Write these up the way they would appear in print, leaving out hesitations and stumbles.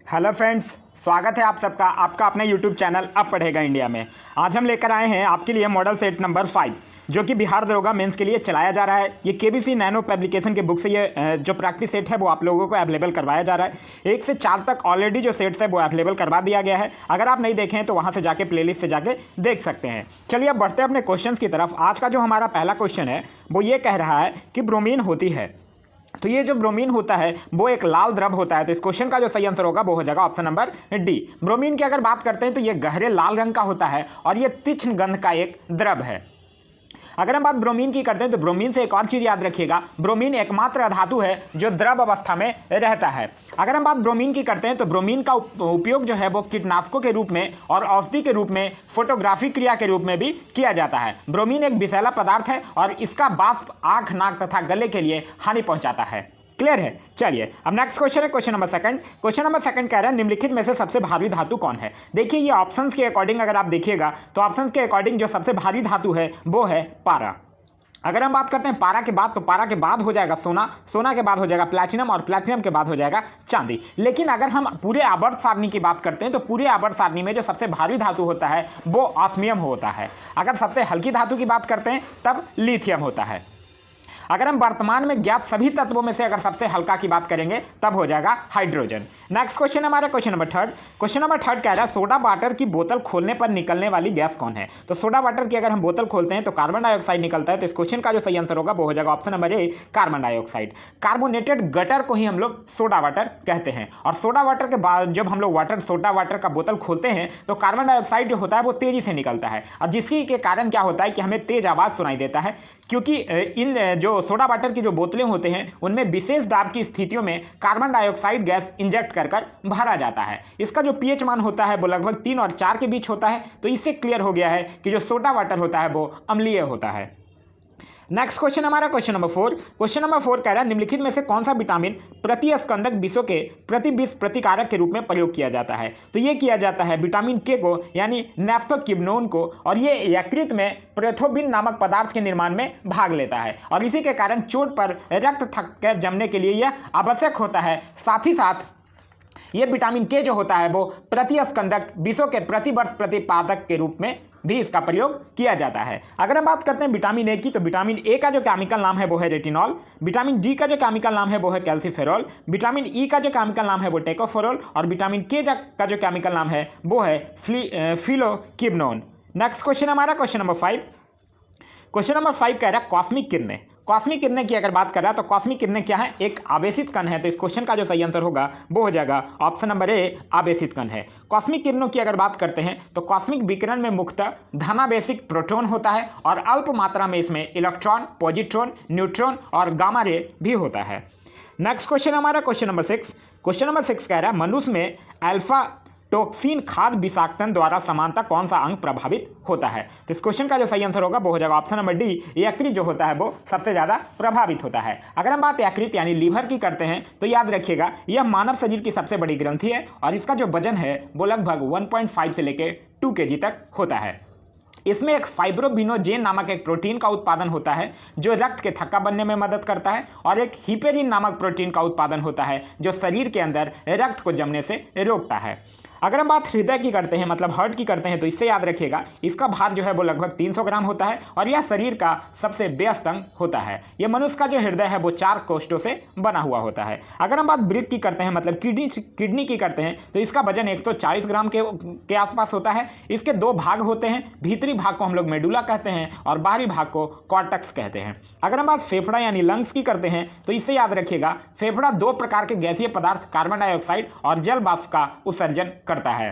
Hello friends, स्वागत है आप सबका आपका अपने यूट्यूब चैनल अब पढ़ेगा इंडिया में। आज हम लेकर आए हैं आपके लिए मॉडल सेट नंबर 5 जो कि बिहार दरोगा मेंस के लिए चलाया जा रहा है। ये केबीसी नैनो पब्लिकेशन के बुक से ये जो प्रैक्टिस सेट है वो आप लोगों को अवेलेबल करवाया जा रहा है। 1 से 4 तक ऑलरेडी जो सेट्स है वो अवेलेबल करवा दिया गया है। अगर आप नहीं देखें तो वहाँ से जाके प्लेलिस्ट से जाके देख सकते हैं। चलिए अब बढ़ते हैं अपने क्वेश्चन की तरफ। आज का जो हमारा पहला क्वेश्चन है वो ये कह रहा है कि ब्रोमीन होती है, तो ये जो ब्रोमीन होता है वो एक लाल द्रव होता है। तो इस क्वेश्चन का जो सही आंसर होगा वो हो जाएगा ऑप्शन नंबर डी। ब्रोमीन की अगर बात करते हैं तो ये गहरे लाल रंग का होता है और ये तीक्ष्ण गंध का एक द्रव है। अगर हम बात ब्रोमीन की करते हैं तो ब्रोमीन से एक और चीज़ याद रखिएगा, ब्रोमीन एकमात्र धातु है जो द्रव अवस्था में रहता है। अगर हम बात ब्रोमीन की करते हैं तो ब्रोमीन का उपयोग जो है वो कीटनाशकों के रूप में और औषधि के रूप में, फोटोग्राफी क्रिया के रूप में भी किया जाता है। ब्रोमीन एक विषैला पदार्थ है और इसका वाष्प आँख, नाक तथा गले के लिए हानि पहुँचाता है। क्लियर है। चलिए अब नेक्स्ट क्वेश्चन है question number second. Question number second कह रहा है निम्नलिखित में से सबसे भारी धातु कौन है। देखिए ये ऑप्शंस के अकॉर्डिंग अगर आप देखिएगा तो ऑप्शंस के अकॉर्डिंग जो सबसे भारी धातु है वो है पारा। अगर हम बात करते हैं पारा के बाद, तो पारा के बाद हो जाएगा सोना, सोना के बाद हो जाएगा प्लैटिनम और प्लैटिनम के बाद हो जाएगा चांदी। लेकिन अगर हम पूरे आवर्त सारणी की बात करते हैं तो पूरे आवर्त सारणी में जो सबसे भारी धातु होता है वो ऑस्मियम होता है। अगर सबसे हल्की धातु की बात करते हैं तब लिथियम होता है। अगर हम वर्तमान में ज्ञात सभी तत्वों में से अगर सबसे हल्का की बात करेंगे तब हो जाएगा हाइड्रोजन। नेक्स्ट क्वेश्चन हमारा question number third. Question number third कह रहा है सोडा वाटर की बोतल खोलने पर निकलने वाली गैस कौन है। तो सोडा वाटर की अगर हम बोतल खोलते हैं तो कार्बन डाइऑक्साइड निकलता है। तो इस क्वेश्चन का जो सही आंसर होगा वो हो जाएगा option number A, carbon dioxide. Carbonated gutter को ही हम लोग सोडा वाटर कहते हैं। और सोडा वाटर के बाद जब हम लोग सोडा वाटर का बोतल खोलते हैं तो कार्बन डाइऑक्साइड जो होता है वो तेजी से निकलता है और जिसकी के कारण क्या होता है कि हमें तेज आवाज़ सुनाई देता है, क्योंकि इन जो सोडा वाटर की जो बोतलें होते हैं उनमें विशेष दाब की स्थितियों में कार्बन डाइऑक्साइड गैस इंजेक्ट कर भरा जाता है। इसका जो पीएच मान होता है वो लगभग 3 और 4 के बीच होता है। तो इससे क्लियर हो गया है कि जो सोडा वाटर होता है वो अम्लीय होता है। नेक्स्ट क्वेश्चन हमारा क्वेश्चन नंबर 4। क्वेश्चन नंबर 4 कह रहा है निम्नलिखित में से कौन सा विटामिन प्रतिस्कंदक विषों के प्रतिविष प्रतिकारक के रूप में प्रयोग किया जाता है। तो ये किया जाता है विटामिन के को यानी नैफ्थोक्विनोन को, और ये यकृत में प्रेथोबिन नामक पदार्थ के निर्माण में भाग लेता है और इसी के कारण चोट पर रक्त थक्का जमने के लिए यह आवश्यक होता है। साथ ही साथ ये विटामिन के जो होता है वो प्रतिस्कंदक विषों के प्रतिवर्ष प्रतिपादक के रूप में भी इसका प्रयोग किया जाता है। अगर हम बात करते हैं विटामिन ए की तो विटामिन ए का जो केमिकल नाम है वो है रेटिनॉल, विटामिन डी का जो केमिकल नाम है वो है कैल्सीफेरॉल, विटामिन ई का जो केमिकल नाम है वो टेकोफेरॉल और विटामिन के का जो केमिकल नाम है वो है फिलोक्विनोन। नेक्स्ट क्वेश्चन हमारा क्वेश्चन नंबर 5। क्वेश्चन नंबर 5 कह रहा है कॉस्मिक किरणें। कॉस्मिक किरणें की अगर बात कर रहा है तो कॉस्मिक किरणें क्या है, एक आवेशित कण है। तो इस क्वेश्चन का जो सही आंसर होगा वो हो जाएगा ऑप्शन नंबर ए, आवेशित कण है। कॉस्मिक किरणों की अगर बात करते हैं तो कॉस्मिक विकिरण में मुख्यतः धनावेशिक प्रोटॉन होता है और अल्प मात्रा में इसमें इलेक्ट्रॉन, पॉजिट्रॉन, न्यूट्रॉन और गामा रे भी होता है। नेक्स्ट क्वेश्चन हमारा क्वेश्चन नंबर 6। क्वेश्चन नंबर 6 कह रहा है मनुष्य में अल्फा टॉक्सिन खाद्य विषाक्तन द्वारा समानता कौन सा अंग प्रभावित होता है। तो इस क्वेश्चन का जो सही आंसर होगा वो हो जाएगा ऑप्शन नंबर डी, यकृत जो होता है वो सबसे ज़्यादा प्रभावित होता है। अगर हम बात यकृत यानी लीवर की करते हैं तो याद रखिएगा यह मानव शरीर की सबसे बड़ी ग्रंथि है और इसका जो वजन है वो लगभग 1.5 से लेकर 2 kg तक होता है। इसमें एक फाइब्रोबिनोजेन नामक एक प्रोटीन का उत्पादन होता है जो रक्त के थक्का बनने में मदद करता है और एक हिपेरिन नामक प्रोटीन का उत्पादन होता है जो शरीर के अंदर रक्त को जमने से रोकता है। अगर हम बात हृदय की करते हैं मतलब हार्ट की करते हैं तो इससे याद रखिएगा इसका भार जो है वो लगभग 300 ग्राम होता है और यह शरीर का सबसे व्यस्त अंग होता है। यह मनुष्य का जो हृदय है वो 4 कोष्ठों से बना हुआ होता है। अगर हम बात वृक्क की करते हैं मतलब किडनी की करते हैं तो इसका वजन 140 ग्राम के आसपास होता है। इसके 2 भाग होते हैं, भीतरी भाग को हम लोग मेडुला कहते हैं और बाहरी भाग को कॉर्टेक्स कहते हैं। अगर हम बात फेफड़ा यानी लंग्स की करते हैं तो इससे याद रखिएगा फेफड़ा 2 प्रकार के गैसीय पदार्थ कार्बन डाइऑक्साइड और जल वाष्प का उत्सर्जन करता है।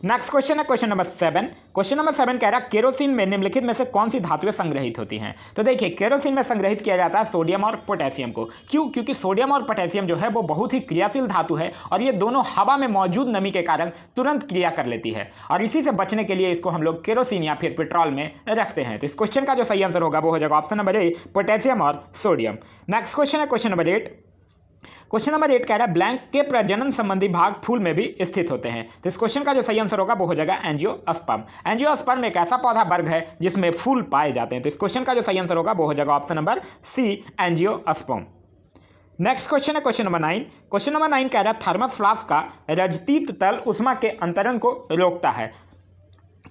नेक्स्ट क्वेश्चन है क्वेश्चन नंबर 7। क्वेश्चन नंबर 7 कह रहा है केरोसिन में निम्नलिखित में से कौन सी धातुएं संग्रहित होती हैं। तो देखिए केरोसिन में संग्रहित किया जाता है सोडियम और पोटेशियम को। क्यों? क्योंकि सोडियम और पोटेशियम जो है वो बहुत ही क्रियाशील धातु है और ये दोनों हवा में मौजूद नमी के कारण तुरंत क्रिया कर लेती है और इसी से बचने के लिए इसको हम लोग केरोसिन या फिर पेट्रोल में रखते हैं। तो इस क्वेश्चन का जो सही आंसर होगा वो हो जाएगा ऑप्शन नंबर ए, पोटेशियम और सोडियम। नेक्स्ट क्वेश्चन है क्वेश्चन नंबर 8। क्वेश्चन नंबर 8 कह रहा है ब्लैंक के प्रजनन संबंधी भाग फूल में भी स्थित होते हैं। तो इस क्वेश्चन का जो सही आंसर होगा वो हो जाएगा एंजियोस्पर्म। एंजियोस्पर्म एक ऐसा पौधा वर्ग है जिसमें फूल पाए जाते हैं। तो इस क्वेश्चन का जो सही आंसर होगा वो हो जाएगा option number C, angiosperm. Next question है क्वेश्चन नंबर 9। क्वेश्चन नंबर 9 कह रहा है थर्मस फ्लास्क का रजतीत तल उष्मा के अंतरण को रोकता है।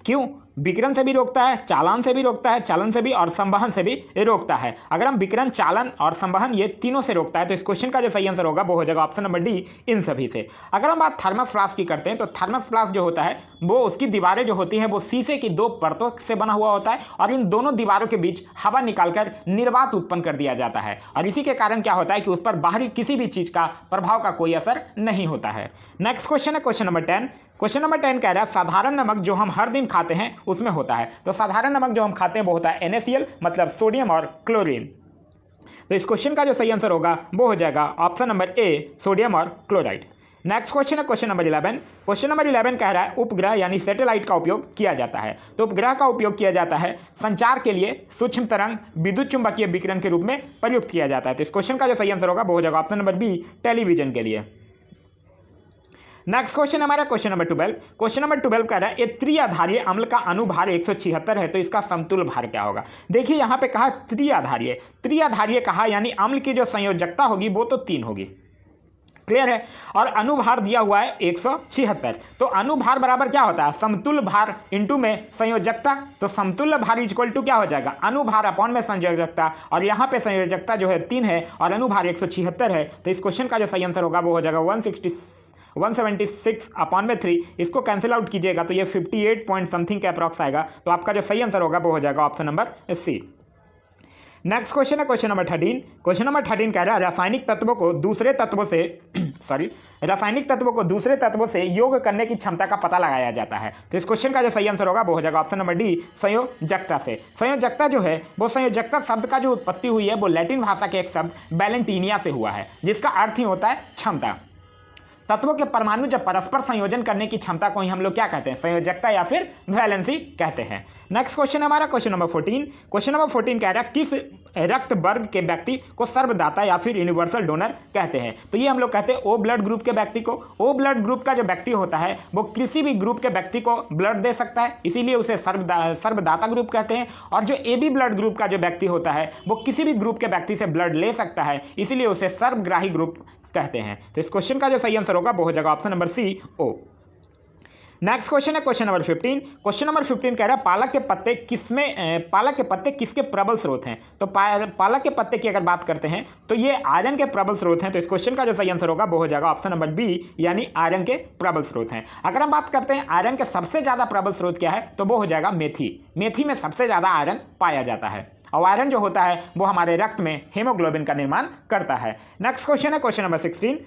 क्यों? विकिरण से भी रोकता है, चालन से भी रोकता है, चलन से भी और संवहन से भी रोकता है। अगर हम विकिरण, चालन और संवहन ये तीनों से रोकता है तो इस क्वेश्चन का जो सही आंसर होगा वो हो जाएगा ऑप्शन नंबर डी, इन सभी से। अगर हम बात थर्मस फ्लास्क की करते हैं तो थर्मस फ्लास्क जो होता है वो उसकी दीवारें जो होती हैं वो शीशे की 2 परतों से बना हुआ होता है और इन दोनों दीवारों के बीच हवा निकालकर निर्वात उत्पन्न कर दिया जाता है और इसी के कारण क्या होता है कि उस पर बाहरी किसी भी चीज का प्रभाव का कोई असर नहीं होता है। नेक्स्ट क्वेश्चन है क्वेश्चन नंबर 10। क्वेश्चन नंबर 10 कह रहा है साधारण नमक जो हम हर दिन खाते हैं उसमें होता है। तो साधारण नमक जो हम खाते हैं वो होता है NaCl, मतलब सोडियम और क्लोरीन। तो इस क्वेश्चन का जो सही आंसर होगा वो हो जाएगा ऑप्शन नंबर ए, सोडियम और क्लोराइड। नेक्स्ट क्वेश्चन है क्वेश्चन नंबर 11। क्वेश्चन नंबर 11 कह रहा है उपग्रह यानी सैटेलाइट का उपयोग किया जाता है। तो उपग्रह का उपयोग किया जाता है संचार के लिए, सूक्ष्म तरंग, विद्युत चुंबकीय विकिरण के रूप में प्रयुक्त किया जाता है। तो इस क्वेश्चन का जो सही आंसर होगा वो हो जाएगा ऑप्शन नंबर बी, टेलीविजन के लिए। नेक्स्ट क्वेश्चन हमारा क्वेश्चन नंबर 12। क्वेश्चन नंबर 12 कह रहा है एक त्रिआधारीय अम्ल का अनुभार 176 है तो इसका समतुल्य भार क्या होगा। देखिए यहाँ पे कहा त्रिआधारीय, त्रिआधारीय कहा यानी अम्ल की जो संयोजकता होगी वो तो 3 होगी, क्लियर है, और अनुभार दिया हुआ है 176। तो अनुभार बराबर क्या होता है, समतुल्य भार इंटू में संयोजकता। तो समतुल्य भार इक्वल टू क्या हो जाएगा, अनुभार अपॉन में संयोजकता, और यहाँ पे संयोजकता जो है 3 है और अनुभार 176 है। तो इस क्वेश्चन का जो सही आंसर होगा वो हो जाएगा 176 अपॉन में 3। इसको कैंसिल आउट कीजिएगा तो ये 58 पॉइंट समथिंग के अप्रॉक्स आएगा। तो आपका जो सही आंसर होगा वो हो जाएगा option number C. Next question है क्वेश्चन नंबर 13। क्वेश्चन नंबर 13 कह रहा है रासायनिक तत्वों को दूसरे तत्वों से रासायनिक तत्वों को दूसरे तत्वों से योग करने की क्षमता का पता लगाया जाता है। तो इस क्वेश्चन का जो सही आंसर होगा वो हो जाएगा ऑप्शन नंबर डी, संयोजकता से। संयोजकता जो है वो संयोजकता शब्द का जो उत्पत्ति हुई है वो लैटिन भाषा के एक शब्द बैलेंटीनिया से हुआ है जिसका अर्थ ही होता है क्षमता। तत्वों के परमाणु जब परस्पर संयोजन करने की क्षमता को ही हम लोग क्या कहते हैं, संयोजकता या फिर वैलेंसी कहते हैं। नेक्स्ट क्वेश्चन हमारा क्वेश्चन नंबर 14। क्वेश्चन नंबर 14 कह रहा है किस रक्त वर्ग के व्यक्ति को सर्वदाता या फिर यूनिवर्सल डोनर कहते हैं। तो ये हम लोग कहते हैं ओ ब्लड ग्रुप के व्यक्ति को। ओ ब्लड ग्रुप का जो व्यक्ति होता है वो किसी भी ग्रुप के व्यक्ति को ब्लड दे सकता है, इसीलिए उसे सर्वदाता ग्रुप कहते हैं। और जो AB ब्लड ग्रुप का जो व्यक्ति होता है वो किसी भी ग्रुप के व्यक्ति से ब्लड ले सकता है, इसीलिए उसे सर्वग्राही ग्रुप कहते हैं। तो इस क्वेश्चन का जो सही आंसर होगा वो हो जाएगा ऑप्शन नंबर सी, ओ। नेक्स्ट क्वेश्चन है क्वेश्चन नंबर 15। क्वेश्चन नंबर 15 कह रहा है पालक के पत्ते किसके प्रबल स्रोत हैं। तो पालक के पत्ते की अगर बात करते हैं तो ये आयरन के प्रबल स्रोत हैं। तो इस क्वेश्चन का जो सही आंसर होगा वो हो जाएगा ऑप्शन नंबर बी, यानी आयरन के प्रबल स्रोत हैं। अगर हम बात करते हैं आयरन के सबसे ज्यादा प्रबल स्रोत क्या है तो वो हो जाएगा मेथी। मेथी में सबसे ज्यादा आयरन पाया जाता है और आयरन जो होता है वो हमारे रक्त में हीमोग्लोबिन का निर्माण करता है। नेक्स्ट क्वेश्चन है क्वेश्चन नंबर 16।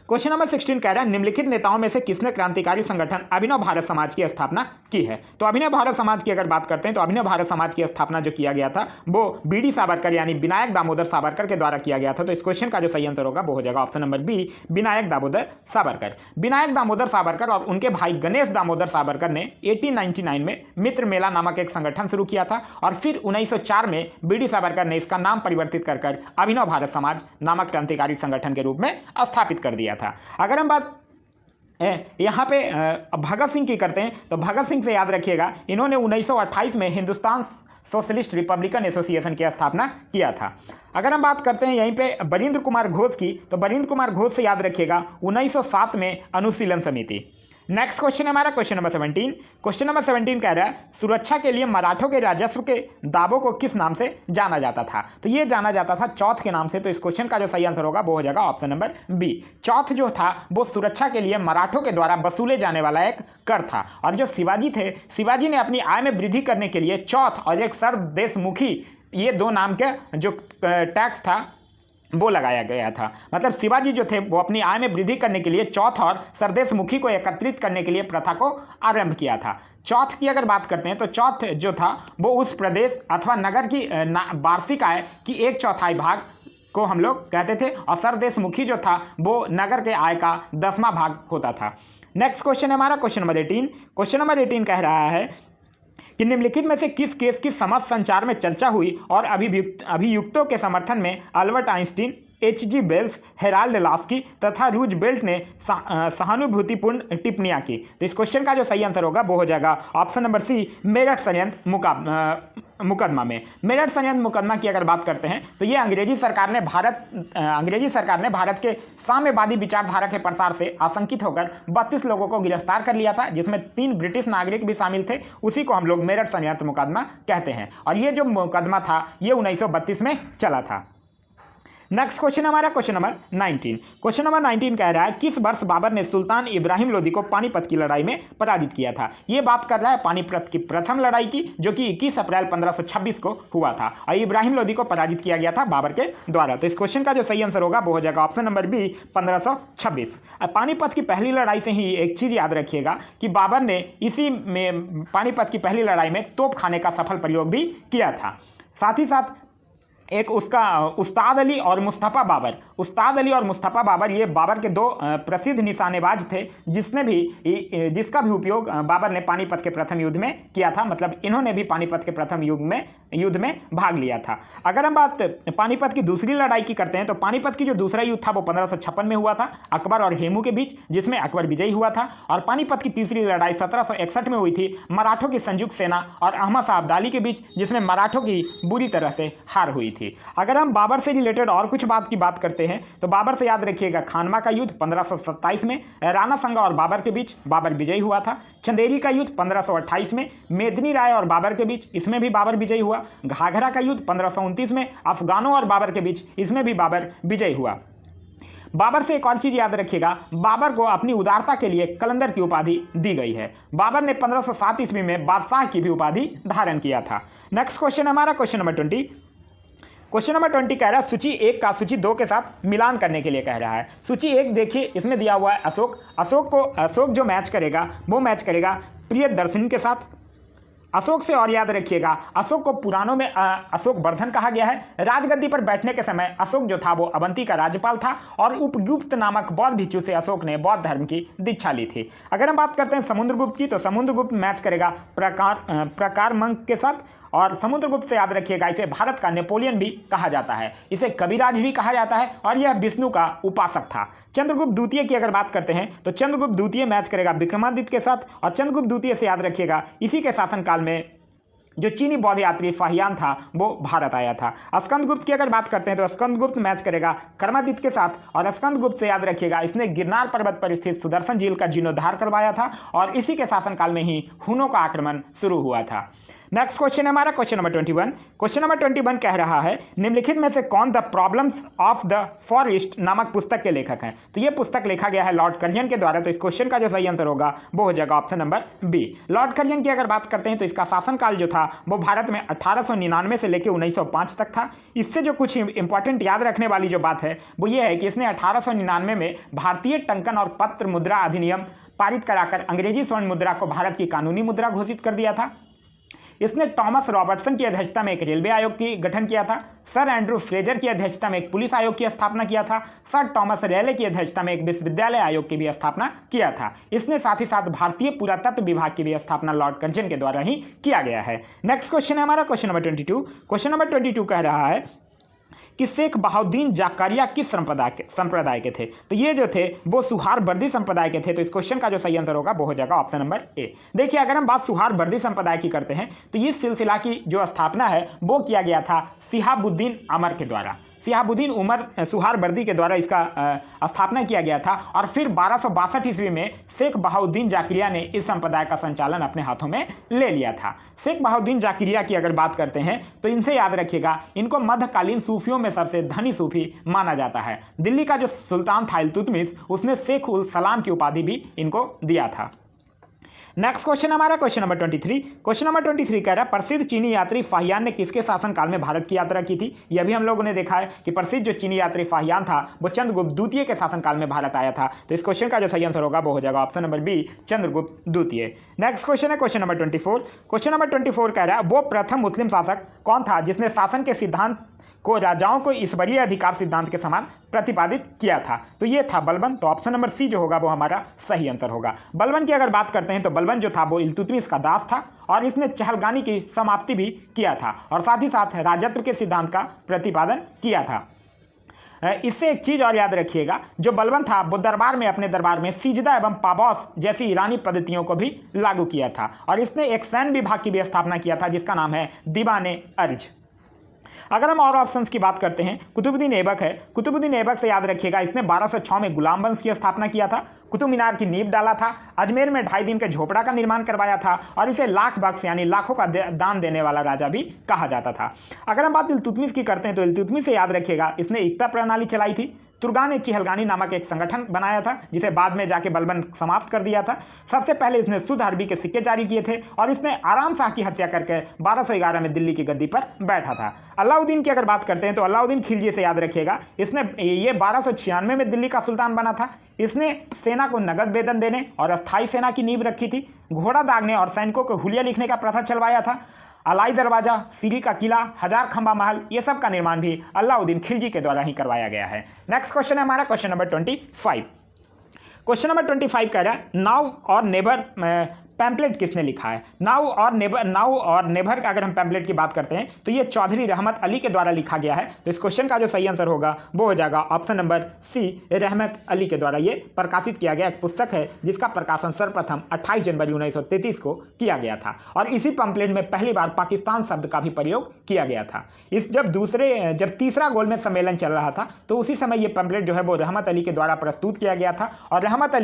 क्वेश्चन नंबर 16 कह रहा है निम्नलिखित नेताओं में से किसने क्रांतिकारी संगठन अभिनव भारत समाज की स्थापना की है। तो अभिनव भारत समाज की अगर बात करते हैं तो अभिनव भारत समाज की स्थापना जो किया गया था वो BD सावरकर यानी विनायक दामोदर सावरकर के द्वारा किया गया था। तो इस क्वेश्चन का जो सही आंसर होगा वो हो जाएगा option number B, Vinayak Damodar Savarkar. Vinayak Damodar Savarkar और उनके भाई गणेश दामोदर सावरकर ने 1899 में मित्र मेला नामक एक संगठन शुरू किया था और फिर 1904 में BD सावरकर ने इसका नाम परिवर्तित कर अभिनव भारत समाज नामक क्रांतिकारी संगठन के रूप में स्थापित कर दिया था। अगर हम बात यहाँ पे भगत सिंह की करते हैं तो भगत सिंह से याद रखिएगा इन्होंने 1928 में हिंदुस्तान सोशलिस्ट रिपब्लिकन एसोसिएशन की स्थापना किया था। अगर हम बात करते हैं यहीं पे बरिंद्र कुमार घोष की तो बरिंद्र कुमार घोष से याद रखिएगा 1907 में अनुशीलन समिति। नेक्स्ट क्वेश्चन है हमारा क्वेश्चन नंबर 17। क्वेश्चन नंबर 17 कह रहा है सुरक्षा के लिए मराठों के राजस्व के दावों को किस नाम से जाना जाता था। तो ये जाना जाता था चौथ के नाम से। तो इस क्वेश्चन का जो सही आंसर होगा वो हो जाएगा ऑप्शन नंबर बी। चौथ जो था वो सुरक्षा के लिए मराठों के द्वारा वसूले जाने वाला एक कर था और जो शिवाजी थे, शिवाजी ने अपनी आय में वृद्धि करने के लिए चौथ और एक सरदेशमुखी, ये 2 नाम के जो टैक्स था वो लगाया गया था। मतलब शिवाजी जो थे वो अपनी आय में वृद्धि करने के लिए चौथ और सरदेशमुखी को एकत्रित करने के लिए प्रथा को आरंभ किया था। चौथ की अगर बात करते हैं तो चौथ जो था वो उस प्रदेश अथवा नगर की वार्षिक आय की 1/4 भाग को हम लोग कहते थे और सरदेशमुखी जो था वो नगर के आय का 10वां भाग होता था। नेक्स्ट क्वेश्चन है हमारा क्वेश्चन नंबर 18। क्वेश्चन नंबर 18 कह रहा है कि निम्नलिखित में से किस केस की समझ संचार में चर्चा हुई और अभियुक्तों के समर्थन में Albert Einstein H.G. Wells, Harold Laski तथा रूजवेल्ट ने सहानुभूतिपूर्ण टिप्पणियां की। तो इस क्वेश्चन का जो सही आंसर होगा वो हो जाएगा ऑप्शन नंबर सी, मेरठ षड्यंत्र मुकदमा में। मेरठ षड्यंत्र मुकदमा की अगर बात करते हैं तो ये अंग्रेजी सरकार ने भारत के साम्यवादी विचारधारा के प्रसार से आशंकित होकर 32 लोगों को गिरफ्तार कर लिया था, जिसमें 3 ब्रिटिश नागरिक भी शामिल थे। उसी को हम लोग मेरठ षड्यंत्र मुकदमा कहते हैं और ये जो मुकदमा था ये 1932 में चला था। नेक्स्ट क्वेश्चन हमारा क्वेश्चन नंबर 19। क्वेश्चन नंबर 19 कह रहा है किस वर्ष बाबर ने सुल्तान इब्राहिम लोदी को पानीपत की लड़ाई में पराजित किया था। ये बात कर रहा है पानीपत की प्रथम लड़ाई की, जो कि 21 अप्रैल 1526 को हुआ था और इब्राहिम लोदी को पराजित किया गया था बाबर के द्वारा। तो इस क्वेश्चन का जो सही आंसर होगा वो हो जाएगा ऑप्शन नंबर बी, 1526। पानीपत की पहली लड़ाई से ही एक चीज़ याद रखिएगा कि बाबर ने इसी में पानीपत की पहली लड़ाई में तोप खाने का सफल प्रयोग भी किया था। साथ ही साथ एक उसका उस्ताद अली और मुस्तफ़ा बाबर ये बाबर के 2 प्रसिद्ध निशानेबाज थे, जिसका भी उपयोग बाबर ने पानीपत के प्रथम युद्ध में किया था। मतलब इन्होंने भी पानीपत के प्रथम युद्ध में भाग लिया था। अगर हम बात पानीपत की दूसरी लड़ाई की करते हैं तो पानीपत की जो दूसरा युद्ध था वो 1556 में हुआ था अकबर और हेमू के बीच, जिसमें अकबर विजयी हुआ था। और पानीपत की तीसरी लड़ाई 1761 में हुई थी मराठों की संयुक्त सेना और अहमद शाह अब्दाली के बीच, जिसमें मराठों की बुरी तरह से हार हुई थी। अगर हम बाबर से रिलेटेड और कुछ बात करते हैं तो बाबर से याद रखिएगा खानवा का युद्ध 1527 में राणा संगा और बाबर के बीच बाबर विजयी हुआ था। चंदेरी का युद्ध 1528 में मेदिनी राय और बाबर के बीच, इसमें भी बाबर विजयी हुआ। घाघरा का युद्ध 1529 में अफगानों और बाबर के बीच, इसमें भी बाबर विजयी हुआ। बाबर से एक और चीज याद रखिएगा, बाबर को अपनी उदारता के लिए कलंदर की उपाधि दी गई है। बाबर ने 1507 ईस्वी में बादशाह की भी उपाधि धारण किया था। नेक्स्ट क्वेश्चन हमारा क्वेश्चन नंबर 20। क्वेश्चन नंबर 20 कह रहा है सूची 1 का सूची 2 के साथ मिलान करने के लिए कह रहा है। सूची 1 देखिए, इसमें दिया हुआ है अशोक जो मैच करेगा वो मैच करेगा प्रियदर्शनी के साथ। अशोक से और याद रखिएगा, अशोक को पुराणों में अशोक वर्धन कहा गया है। राजगद्दी पर बैठने के समय अशोक जो था वो अवंती का राज्यपाल था और उपगुप्त नामक बौद्ध भिक्षु से अशोक ने बौद्ध धर्म की दीक्षा ली थी। अगर हम बात करते हैं समुद्रगुप्त की तो समुद्रगुप्त मैच करेगा प्रकारमंक के साथ। और समुद्रगुप्त से याद रखिएगा इसे भारत का नेपोलियन भी कहा जाता है, इसे कविराज भी कहा जाता है और यह विष्णु का उपासक था। चंद्रगुप्त द्वितीय की अगर बात करते हैं तो चंद्रगुप्त द्वितीय मैच करेगा विक्रमादित्य के साथ और चंद्रगुप्त द्वितीय से याद रखिएगा इसी के शासनकाल में जो चीनी बौद्ध यात्री फाहियान था वो भारत आया था। स्कंदगुप्त की अगर बात करते हैं तो स्कंदगुप्त मैच करेगा कर्मादित्य के साथ और स्कंदगुप्त से याद रखिएगा इसने गिरनार पर्वत पर स्थित सुदर्शन झील का जीर्णोद्धार करवाया था और इसी के शासनकाल में ही हुनों का आक्रमण शुरू हुआ था। नेक्स्ट क्वेश्चन है हमारा क्वेश्चन नंबर 21। क्वेश्चन नंबर 21 कह रहा है निम्नलिखित में से कौन the problems of the forest नामक पुस्तक के लेखक हैं। तो ये पुस्तक लिखा गया है लॉर्ड कर्जन के द्वारा। तो इस क्वेश्चन का जो सही आंसर होगा वो हो जाएगा option number B. Lord Curzon की अगर बात करते हैं तो इसका शासनकाल जो था वो भारत में 1899 से लेकर 1905 तक था। इससे जो कुछ इंपॉर्टेंट याद रखने वाली जो बात है वो ये है कि इसने 1899 में भारतीय टंकन और पत्र मुद्रा अधिनियम पारित कराकर अंग्रेजी स्वर्ण मुद्रा को भारत की कानूनी मुद्रा घोषित कर दिया था। इसने टॉमस रॉबर्टसन की अध्यक्षता में एक रेलवे आयोग की गठन किया था। सर एंड्रू फ्रेजर की अध्यक्षता में एक पुलिस आयोग की स्थापना किया था। सर टॉमस रेले की अध्यक्षता में एक विश्वविद्यालय आयोग की भी स्थापना किया था। इसने साथ ही साथ भारतीय पुरातत्व विभाग की भी स्थापना लॉर्ड कर्जन के द्वारा ही किया गया है। नेक्स्ट क्वेश्चन है हमारा क्वेश्चन नंबर 22। क्वेश्चन नंबर 22 कह रहा है कि शेख बहाउद्दीन जाकारिया किस संप्रदाय के थे। तो ये जो थे वो सुहारवर्दी संप्रदाय के थे। तो इस क्वेश्चन का जो सही आंसर होगा वो हो जाएगा ऑप्शन नंबर ए। देखिए अगर हम बात सुहारवर्दी संप्रदाय की करते हैं तो इस सिलसिला की जो स्थापना है वो किया गया था शिहाबुद्दीन अमर के द्वारा। शिहाबुद्दीन उमर सुहारवर्दी के द्वारा इसका स्थापना किया गया था और फिर 1262 ईस्वी में शेख बहाउद्दीन जाकिरिया ने इस संप्रदाय का संचालन अपने हाथों में ले लिया था। शेख बहाउद्दीन जाकिरिया की अगर बात करते हैं तो इनसे याद रखिएगा इनको मध्यकालीन सूफियों में सबसे धनी सूफी माना जाता है। दिल्ली का जो सुल्तान था इल्तुतमिश उसने शेख उल सलाम की उपाधि भी इनको दिया था। नेक्स्ट क्वेश्चन हमारा क्वेश्चन नंबर 23। क्वेश्चन नंबर 23 कह रहा है प्रसिद्ध चीनी यात्री फाहियान ने किसके शासनकाल में भारत की यात्रा की थी। यह भी हम लोगों ने देखा है कि प्रसिद्ध जो चीनी यात्री फाहियान था वो चंद्रगुप्त द्वितीय के शासनकाल में भारत आया था। तो इस क्वेश्चन का जो सही आंसर होगा वो हो जाएगा ऑप्शन नंबर बी, चंद्रगुप्त द्वितीय। नेक्स्ट क्वेश्चन है क्वेश्चन नंबर 24। क्वेश्चन नंबर 24 कह रहा है वो प्रथम मुस्लिम शासक कौन था जिसने शासन के सिद्धांत को राजाओं को ईश्वरीय अधिकार सिद्धांत के समान प्रतिपादित किया था। तो ये था बलबन। तो ऑप्शन नंबर सी जो होगा वो हमारा सही आंसर होगा। बलबन की अगर बात करते हैं तो बलबन जो था वो इल्तुतमिश का दास था और इसने चहलगानी की समाप्ति भी किया था और साथ ही साथ राजत्व के सिद्धांत का प्रतिपादन किया था। इससे एक चीज़ और याद रखिएगा, जो बलबन था वो दरबार में अपने दरबार में सीजदा एवं पाबौस जैसी ईरानी पद्धतियों को भी लागू किया था और इसने एक सैन्य विभाग की भी स्थापना किया था जिसका नाम है दीवाने अर्ज। अगर हम और ऑप्शंस की बात करते हैं, कुतुबुद्दीन ऐबक है। कुतुबुद्दीन ऐबक से याद रखिएगा, इसने 1206 में गुलाम वंश की स्थापना किया था, कुतुब मीनार की नींव डाला था, अजमेर में 2.5 दिन के झोपड़ा का निर्माण करवाया था और इसे लाख बख्श यानी लाखों का दान देने वाला राजा भी कहा जाता था। अगर हम बात इल्तुतमिश की करते हैं तो इल्तुतमिश से याद रखिएगा, इसने एकता प्रणाली चलाई थी। तुर्गा ने चिहलगानी नामक एक संगठन बनाया था जिसे बाद में जाके बलबन समाप्त कर दिया था। सबसे पहले इसने शुद्ध अरबी के सिक्के जारी किए थे और इसने आराम शाह की हत्या करके 1211 में दिल्ली की गद्दी पर बैठा था। अलाउद्दीन की अगर बात करते हैं तो अलाउद्दीन खिलजी से याद रखिएगा, इसने ये 1296 में दिल्ली का सुल्तान बना था। इसने सेना को नगद वेतन देने और अस्थायी सेना की नींव रखी थी, घोड़ा दागने और सैनिकों को हुलिया लिखने का प्रथा चलवाया था। अलाई दरवाजा, सीरी का किला, हजार खंबा महल, ये सब का निर्माण भी अलाउद्दीन खिलजी के द्वारा ही करवाया गया है। नेक्स्ट क्वेश्चन है हमारा क्वेश्चन नंबर 25। क्वेश्चन नंबर 25 कह रहा है नाउ और नेबर पैम्पलेट किसने लिखा है। नाउ और नेबर का अगर हम पैम्पलेट की बात करते हैं तो ये चौधरी रहमत अली के द्वारा लिखा गया है। तो इस क्वेश्चन का जो सही आंसर होगा वो हो जाएगा ऑप्शन नंबर सी, रहमत अली के द्वारा ये प्रकाशित किया गया एक पुस्तक है जिसका प्रकाशन सर्वप्रथम 28 जनवरी 1933 को किया गया था और इसी पैम्पलेट में पहली बार पाकिस्तान शब्द का भी प्रयोग किया गया था। जब तीसरा गोलमेज सम्मेलन चल रहा था तो उसी समय ये पैम्पलेट जो है वो रहमत अली के द्वारा प्रस्तुत किया गया था और रहमत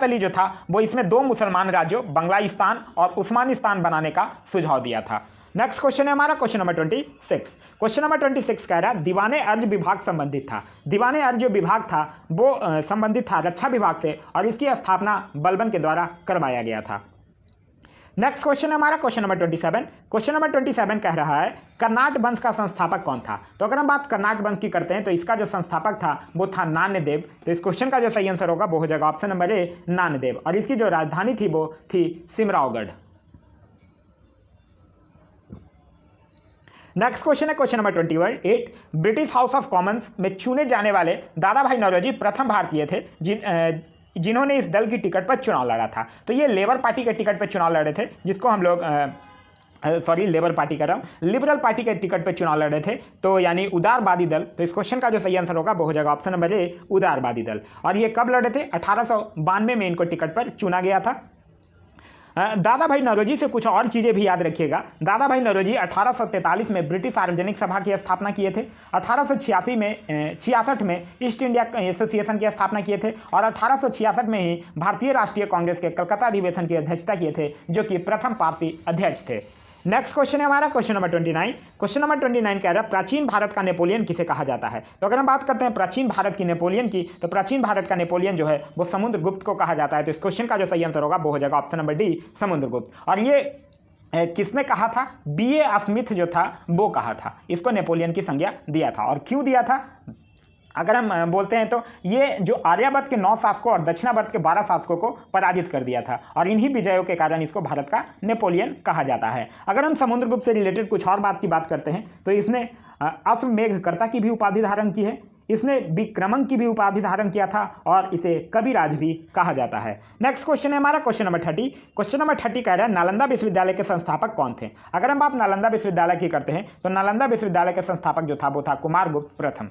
अली जो था वो इसमें 2 मुसलमान राज्यों बंगलाइस्तान और उस्मानिस्तान बनाने का सुझाव दिया था। नेक्स्ट क्वेश्चन है हमारा क्वेश्चन नंबर 26। क्वेश्चन नंबर 26 कह रहा है दीवाने अर्ज विभाग संबंधित था। दीवाने अर्ज जो विभाग था वो संबंधित था रक्षा विभाग से और इसकी स्थापना बलबन के द्वारा करवाया गया था। नेक्स्ट क्वेश्चन है हमारा क्वेश्चन नंबर 27। क्वेश्चन नंबर 27 कह रहा है कर्नाट वंश का संस्थापक कौन था। तो अगर हम बात कर्नाट वंश की करते हैं तो इसका जो संस्थापक था वो था नान्यदेव। तो इस क्वेश्चन का जो सही आंसर होगा वो हो जाएगा ऑप्शन नंबर ए, नान्यदेव। और इसकी जो राजधानी थी वो थी सिमरावगढ़। नेक्स्ट क्वेश्चन है question number 28। British house of Commons में चुने जाने वाले दादा भाई नौरोजी प्रथम भारतीय थे जिन्होंने इस दल की टिकट पर चुनाव लड़ा था। तो ये लेबर पार्टी के टिकट पर चुनाव लड़े थे जिसको हम लोग लेबर पार्टी का लिबरल पार्टी के टिकट पर चुनाव लड़े थे, तो यानी उदारवादी दल। तो इस क्वेश्चन का जो सही आंसर होगा वो हो जाएगा ऑप्शन नंबर ए, उदारवादी दल। और ये कब लड़े थे, 1892 में इनको टिकट पर चुना गया था। दादा भाई नौरोजी से कुछ और चीज़ें भी याद रखिएगा। दादा भाई नौरोजी 1843 में ब्रिटिश सार्वजनिक सभा की स्थापना किए थे, 1866 में ईस्ट इंडिया एसोसिएशन की स्थापना किए थे और 1866 में ही भारतीय राष्ट्रीय कांग्रेस के कलकत्ता अधिवेशन की अध्यक्षता किए थे जो कि प्रथम पारसी अध्यक्ष थे। नेक्स्ट क्वेश्चन है हमारा क्वेश्चन नंबर 29। क्वेश्चन नंबर 29 कह रहा है प्राचीन भारत का नेपोलियन किसे कहा जाता है। तो अगर हम बात करते हैं प्राचीन भारत की नेपोलियन की, तो प्राचीन भारत का नेपोलियन जो है वो समुद्रगुप्त को कहा जाता है। तो इस क्वेश्चन का जो सही आंसर होगा वो हो जाएगा ऑप्शन नंबर डी, समुद्रगुप्त। और ये किसने कहा था, B.A. स्मिथ जो था वो कहा था, इसको नेपोलियन की संज्ञा दिया था। और क्यों दिया था अगर हम बोलते हैं तो ये जो आर्यावर्त के 9 शासकों और दक्षिणावर्त के 12 शासकों को पराजित कर दिया था और इन्हीं विजयों के कारण इसको भारत का नेपोलियन कहा जाता है। अगर हम समुद्रगुप्त से रिलेटेड कुछ और बात की बात करते हैं तो इसने अश्वमेधकर्ता की भी उपाधि धारण की है, इसने विक्रमंक की भी उपाधि धारण किया था और इसे कविराज भी कहा जाता है। नेक्स्ट क्वेश्चन है हमारा क्वेश्चन नंबर 30। क्वेश्चन नंबर 30 कह रहा है नालंदा विश्वविद्यालय के संस्थापक कौन थे। अगर हम बात नालंदा विश्वविद्यालय की करते हैं तो नालंदा विश्वविद्यालय के संस्थापक जो था वो था कुमारगुप्त प्रथम।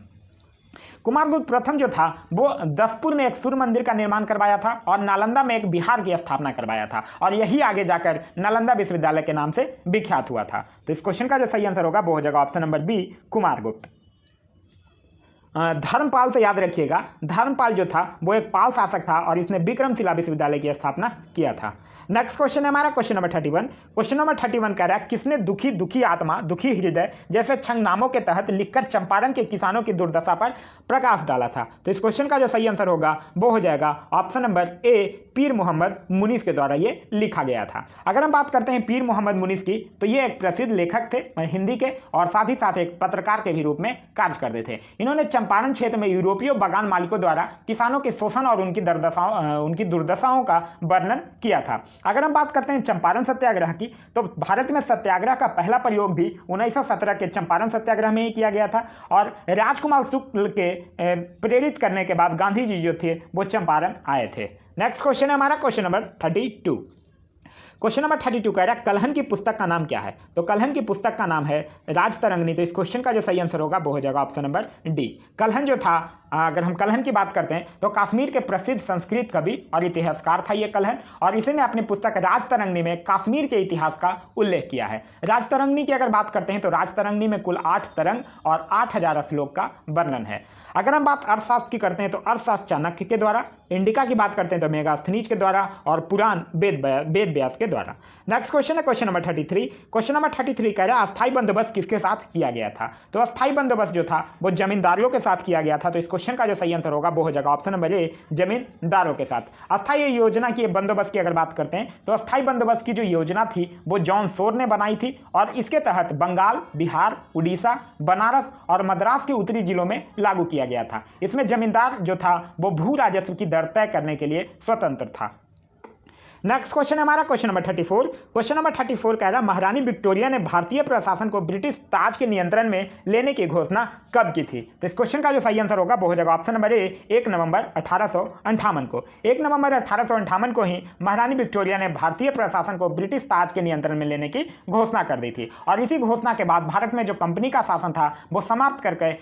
कुमारगुप्त प्रथम जो था वो दसपुर में एक सूर्य मंदिर का निर्माण करवाया था और नालंदा में एक विहार की स्थापना करवाया था और यही आगे जाकर नालंदा विश्वविद्यालय के नाम से विख्यात हुआ था। तो इस क्वेश्चन का जो सही आंसर होगा वो हो जाएगा option number B, Kumaragupta. Dharmapal से याद रखिएगा, धर्मपाल जो था वो एक पाल शासक था और इसने विक्रमशिला विश्वविद्यालय की स्थापना किया था। नेक्स्ट क्वेश्चन है हमारा क्वेश्चन नंबर 31। क्वेश्चन नंबर 31 कह रहा है किसने दुखी आत्मा दुखी हृदय जैसे छंगनामों के तहत लिखकर चंपारण के किसानों की दुर्दशा पर प्रकाश डाला था। तो इस क्वेश्चन का जो सही आंसर होगा वो हो जाएगा ऑप्शन नंबर ए, पीर मोहम्मद मुनीस के द्वारा ये लिखा गया था। अगर हम बात करते हैं पीर मोहम्मद मुनीस की तो ये एक प्रसिद्ध लेखक थे हिंदी के और साथ ही साथ एक पत्रकार के भी रूप में कार्य करते थे। इन्होंने चंपारण क्षेत्र में यूरोपीय बागान मालिकों द्वारा किसानों के शोषण और उनकी दुर्दशाओं का वर्णन किया था। अगर हम बात करते हैं चंपारण सत्याग्रह की तो भारत में सत्याग्रह का पहला प्रयोग भी 1917 के चंपारण सत्याग्रह में ही किया गया था और राजकुमार शुक्ल के प्रेरित करने के बाद गांधी जी जो थे वो चंपारण आए थे। नेक्स्ट क्वेश्चन है हमारा क्वेश्चन नंबर 32। क्वेश्चन नंबर 32 कह रहा है कलहन की पुस्तक का नाम क्या है? तो कलहन की पुस्तक का नाम है राजतरंगिणी। तो इस क्वेश्चन का जो सही आंसर होगा वो हो जाएगा ऑप्शन नंबर डी। कलहन जो था, अगर हम कलहन की बात करते हैं तो कश्मीर के प्रसिद्ध संस्कृत कवि और इतिहासकार था ये कलहन, और इसी ने अपनी पुस्तक राजतरंगिणी में कश्मीर के इतिहास का उल्लेख किया है। राजतरंगिणी की अगर बात करते हैं तो राजतरंगिणी में कुल 8 तरंग और 8000 श्लोक का वर्णन है। अगर हम बात अर्थशास्त्र की करते हैं तो अर्थशास्त्र चाणक्य के द्वारा, इंडिका की बात करते हैं तो मेगास्थनीज के द्वारा, और पुराण वेद व्यास के द्वारा। नेक्स्ट क्वेश्चन है क्वेश्चन नंबर 33। क्वेश्चन नंबर 33 कह रहा है अस्थायी बंदोबस्त किसके साथ किया गया था? तो अस्थायी बंदोबस्त जो था वो जमींदारों के साथ किया गया था। तो इस क्वेश्चन का जो सही आंसर होगा वो हो जाएगा ऑप्शन नंबर ए, जमींदारों के साथ। अस्थायी योजना की बंदोबस्त की अगर बात करते हैं तो अस्थायी बंदोबस्त की जो योजना थी वो जॉन सोर ने बनाई थी, और इसके तहत बंगाल, बिहार, उड़ीसा, बनारस और मद्रास के उत्तरी जिलों में लागू किया गया था। इसमें जमींदार जो था वो भू राजस्व की दर तय करने के लिए स्वतंत्र था। नेक्स्ट क्वेश्चन है हमारा क्वेश्चन नंबर 34। क्वेश्चन नंबर 34 कह रहा है महारानी विक्टोरिया ने भारतीय प्रशासन को ब्रिटिश ताज के नियंत्रण में लेने की घोषणा कब की थी? तो इस क्वेश्चन का जो सही आंसर होगा वो हो जाएगा ऑप्शन नंबर ए, 1 नवंबर 1858 को। 1 नवंबर 1858 को ही महारानी विक्टोरिया ने भारतीय प्रशासन को ब्रिटिश ताज के नियंत्रण में लेने की घोषणा कर दी थी, और इसी घोषणा के बाद भारत में जो कंपनी का शासन था वो समाप्त करके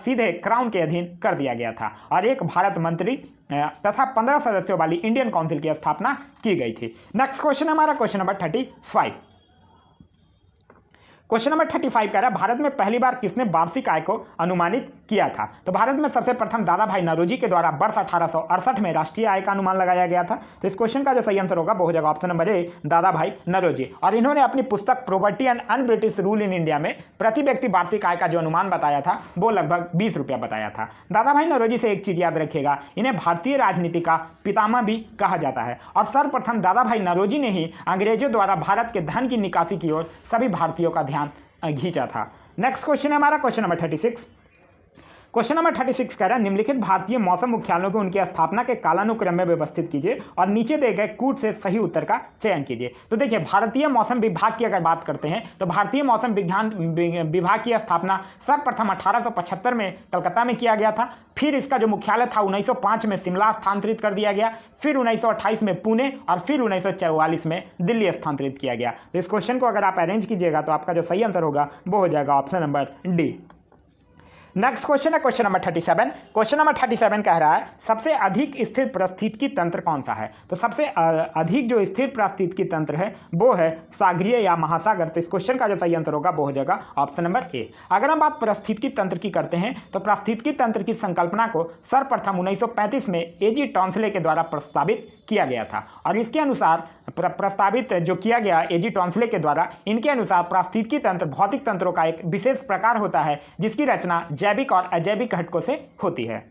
सीधे क्राउन के अधीन कर दिया गया था, और एक भारत मंत्री तथा 15 सदस्यों वाली इंडियन काउंसिल की स्थापना की गई थी। नेक्स्ट क्वेश्चन हमारा क्वेश्चन नंबर 35। क्वेश्चन नंबर 35 कह रहा है भारत में पहली बार किसने वार्षिक आय को अनुमानित किया था? तो भारत में सबसे प्रथम दादा भाई नौरोजी के द्वारा वर्ष 1868 में राष्ट्रीय आय का अनुमान लगाया गया था। तो इस क्वेश्चन का जो सही आंसर होगा वो हो जाएगा ऑप्शन नंबर ए, दादा भाई नौरोजी। और इन्होंने अपनी पुस्तक property and un British rule in India में प्रति व्यक्ति वार्षिक आय का जो अनुमान बताया था वो लगभग 20 रुपया बताया था। दादा भाई नौरोजी से एक चीज याद रखिएगा, इन्हें भारतीय राजनीति का पितामह भी कहा जाता है, और सर्वप्रथम दादा भाई नौरोजी ने ही अंग्रेजों द्वारा भारत के धन की निकासी की ओर सभी भारतीयों का ध्यान खींचा था। नेक्स्ट क्वेश्चन है हमारा क्वेश्चन नंबर 36। क्वेश्चन नंबर 36 कह रहा है निम्नलिखित भारतीय मौसम मुख्यालयों को उनकी स्थापना के कालानुक्रम में व्यवस्थित कीजिए और नीचे दिए गए कूट से सही उत्तर का चयन कीजिए। तो देखिए, भारतीय मौसम विभाग की अगर बात करते हैं तो भारतीय मौसम विज्ञान विभाग की स्थापना सर्वप्रथम 1875 में कलकत्ता में किया गया था। फिर इसका जो मुख्यालय था 1905 में शिमला स्थानांतरित कर दिया गया, फिर 1928 में पुणे, और फिर 1944 में दिल्ली स्थानांतरित किया गया। तो इस क्वेश्चन को अगर आप अरेंज कीजिएगा तो आपका जो सही आंसर होगा वो हो जाएगा option number D. Next question है क्वेश्चन नंबर 37। क्वेश्चन नंबर 37 कह रहा है सबसे अधिक स्थिर पारिस्थितिकी तंत्र कौन सा है? तो सबसे अधिक जो स्थिर पारिस्थितिकी तंत्र है वो है सागरीय या महासागर। तो इस क्वेश्चन का जो सही आंसर होगा वो हो जाएगा ऑप्शन नंबर ए। अगर हम बात पारिस्थितिकी तंत्र की करते हैं तो पारिस्थितिकी तंत्र की संकल्पना को सर्वप्रथम 1935 में एजी टॉन्सले के द्वारा प्रस्तावित किया गया था, और इसके अनुसार प्रस्तावित जो किया गया एजी टॉन्सले के द्वारा, इनके अनुसार पारिस्थितिकी तंत्र भौतिक तंत्रों का एक विशेष प्रकार होता है जिसकी रचना जैविक और अजैविक घटकों से होती है।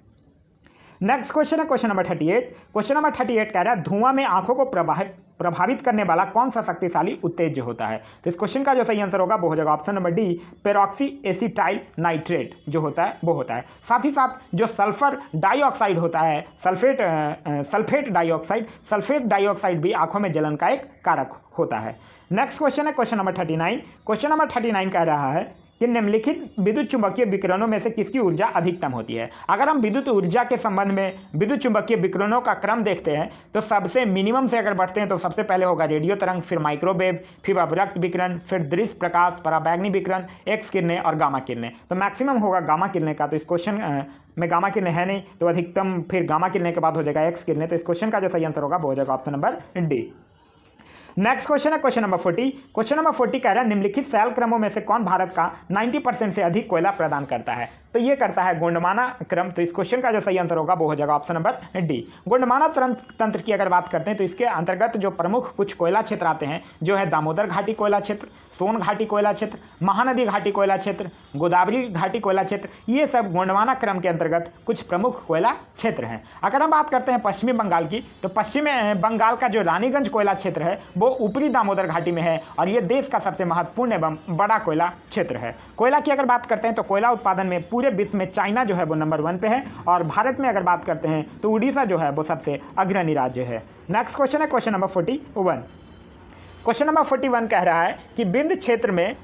नेक्स्ट क्वेश्चन है क्वेश्चन नंबर 38। क्वेश्चन नंबर 38 कह रहा है धुआं में आंखों को प्रभावित करने वाला कौन सा शक्तिशाली उत्तेज्य होता है? तो इस क्वेश्चन का जो सही आंसर होगा वो हो जाएगा option number D, peroxy acetyl nitrate जो होता है वो होता है। साथ ही साथ जो सल्फर डाइऑक्साइड होता है, सल्फेट डाइऑक्साइड भी आंखों में जलन का एक कारक होता है। नेक्स्ट क्वेश्चन है क्वेश्चन नंबर 39। क्वेश्चन नंबर 39 कह रहा है कि निम्नलिखित विद्युत चुंबकीय विकिरणों में से किसकी ऊर्जा अधिकतम होती है? अगर हम विद्युत ऊर्जा के संबंध में विद्युत चुंबकीय विकिरणों का क्रम देखते हैं तो सबसे मिनिमम से अगर बढ़ते हैं तो सबसे पहले होगा रेडियो तरंग, फिर माइक्रोवेव, फिर अवरक्त विकिरण, फिर दृश्य प्रकाश, पराबैंगनी विकिरण, एक्स किरणें और गामा किरणें। तो मैक्सिमम होगा गामा किरणें का। तो इस क्वेश्चन में गामा किरणें है नहीं, तो अधिकतम फिर गामा किरणें के बाद हो जाएगा एक्स किरणें। तो इस क्वेश्चन का जो सही आंसर होगा वो हो जाएगा option number D. Next question है क्वेश्चन नंबर 40। क्वेश्चन नंबर 40 कह रहा है निम्नलिखित शैल क्रमों में से कौन भारत का 90% से अधिक कोयला प्रदान करता है? तो ये करता है गोंडमाना क्रम। तो इस क्वेश्चन का जो सही आंसर होगा वो हो जाएगा ऑप्शन नंबर डी। गोंडमाना तंत्र की अगर बात करते हैं तो इसके अंतर्गत जो प्रमुख कुछ कोयला क्षेत्र आते हैं जो है दामोदर घाटी कोयला क्षेत्र, सोन घाटी कोयला क्षेत्र, महानदी घाटी कोयला क्षेत्र, गोदावरी घाटी कोयला क्षेत्र, ये सब गोंडमाना क्रम के अंतर्गत कुछ प्रमुख कोयला क्षेत्र हैं। अगर हम बात करते हैं पश्चिमी बंगाल की तो पश्चिमी बंगाल का जो रानीगंज कोयला क्षेत्र है वो ऊपरी दामोदर घाटी में है, और ये देश का सबसे महत्वपूर्ण एवं बड़ा कोयला क्षेत्र है। कोयला की अगर बात करते हैं तो कोयला उत्पादन में पूरे विश्व में चाइना जो है वो नंबर 1 पे है, और भारत में अगर बात करते हैं तो उड़ीसा जो है वो सबसे अग्रणी राज्य है। नेक्स्ट क्वेश्चन है क्वेश्चन नंबर 41। क्वेश्चन नंबर 41 कह रहा है कि विंध्य क्षेत्र में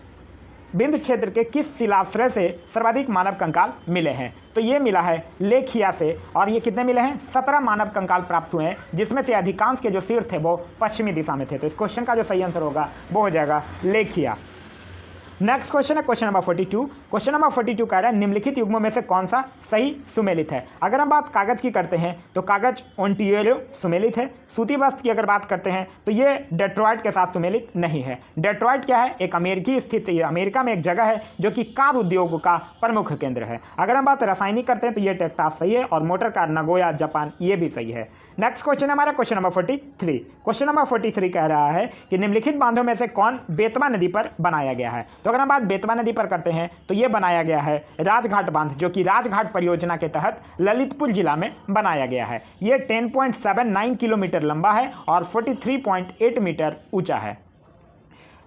विंध्य क्षेत्र के किस शिलाश्रय से सर्वाधिक मानव कंकाल मिले हैं? तो ये मिला है लेखिया से, और ये कितने मिले हैं? 17 मानव कंकाल प्राप्त हुए हैं, जिसमें से अधिकांश के जो सिर थे वो पश्चिमी दिशा में थे। तो इस क्वेश्चन का जो सही आंसर होगा वो हो जाएगा लेखिया। नेक्स्ट क्वेश्चन है क्वेश्चन नंबर 42। क्वेश्चन नंबर 42 कह रहा है निम्नलिखित युग्मों में से कौन सा सही सुमेलित है? अगर हम बात कागज की करते हैं तो कागज ओंटारियो सुमेलित है। सूती वस्त्र की अगर बात करते हैं तो ये डेट्रॉयट के साथ सुमेलित नहीं है। डेट्रॉयट क्या है? एक अमेरिकी स्थित, अमेरिका में एक जगह है जो कि कार उद्योग का प्रमुख केंद्र है। अगर हम बात रासायनिक करते हैं तो ये टेक्सास सही है, और मोटर कार नगोया जापान ये भी सही है। नेक्स्ट क्वेश्चन हमारा क्वेश्चन नंबर 43। क्वेश्चन नंबर 43 कह रहा है कि निम्नलिखित बांधों में से कौन बेतवा नदी पर बनाया गया है? तो अगर हम बात बेतवा नदी पर करते हैं तो ये बनाया गया है राजघाट बांध, जो कि राजघाट परियोजना के तहत ललितपुर जिला में बनाया गया है। ये 10.79 किलोमीटर लंबा है और 43.8 मीटर ऊंचा है।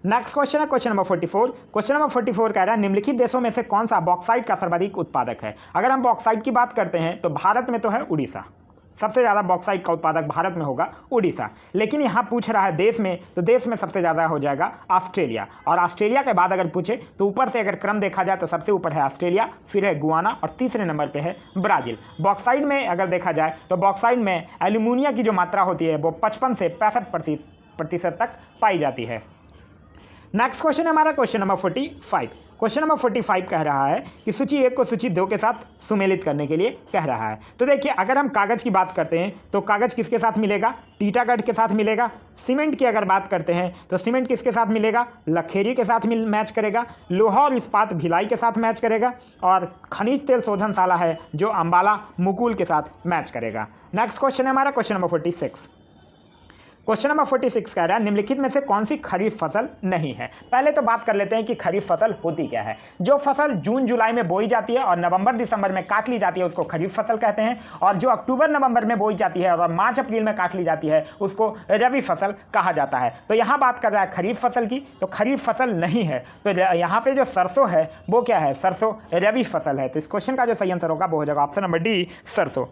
नेक्स्ट क्वेश्चन है क्वेश्चन नंबर 44। क्वेश्चन नंबर 44 कह रहा है निम्नलिखित देशों में से कौन सा बॉक्साइट का सर्वाधिक उत्पादक है? अगर हम बॉक्साइट की बात करते हैं तो भारत में तो है उड़ीसा, सबसे ज़्यादा बॉक्साइट का उत्पादक भारत में होगा उड़ीसा। लेकिन यहाँ पूछ रहा है देश में, तो देश में सबसे ज़्यादा हो जाएगा ऑस्ट्रेलिया, और ऑस्ट्रेलिया के बाद अगर पूछे तो ऊपर से अगर क्रम देखा जाए तो सबसे ऊपर है ऑस्ट्रेलिया, फिर है गुआना और तीसरे नंबर पे है ब्राज़ील। बॉक्साइट में अगर देखा जाए तो बॉक्साइट में एल्यूमिनियम की जो मात्रा होती है वो 55 से 65% तक पाई जाती है। नेक्स्ट क्वेश्चन है हमारा क्वेश्चन नंबर 45। क्वेश्चन नंबर 45 कह रहा है कि सूची 1 को सूची 2 के साथ सुमेलित करने के लिए कह रहा है। तो देखिए अगर हम कागज़ की बात करते हैं तो कागज़ किसके साथ मिलेगा? टीटागढ़ के साथ मिलेगा। सीमेंट की अगर बात करते हैं तो सीमेंट किसके साथ मिलेगा? लखेरी के साथ मैच करेगा। लोहा और इस्पात भिलाई के साथ मैच करेगा, और खनिज तेल शोधनशाला है जो अंबाला मुकुल के साथ मैच करेगा। नेक्स्ट क्वेश्चन है हमारा क्वेश्चन नंबर 46। क्वेश्चन नंबर 46 कह रहा है निम्नलिखित में से कौन सी खरीफ फसल नहीं है? पहले तो बात कर लेते हैं कि खरीफ फसल होती क्या है। जो फसल जून जुलाई में बोई जाती है और नवंबर दिसंबर में काट ली जाती है उसको खरीफ फसल कहते हैं, और जो अक्टूबर नवंबर में बोई जाती है और मार्च अप्रैल में काट ली जाती है उसको रबी फसल कहा जाता है। तो यहाँ बात कर रहा है खरीफ फसल की, तो खरीफ फसल नहीं है। तो यहाँ पे जो सरसों है वो क्या है? सरसों रबी फसल है। तो इस क्वेश्चन का जो सही आंसर होगा वो हो जाएगा ऑप्शन नंबर डी, सरसों।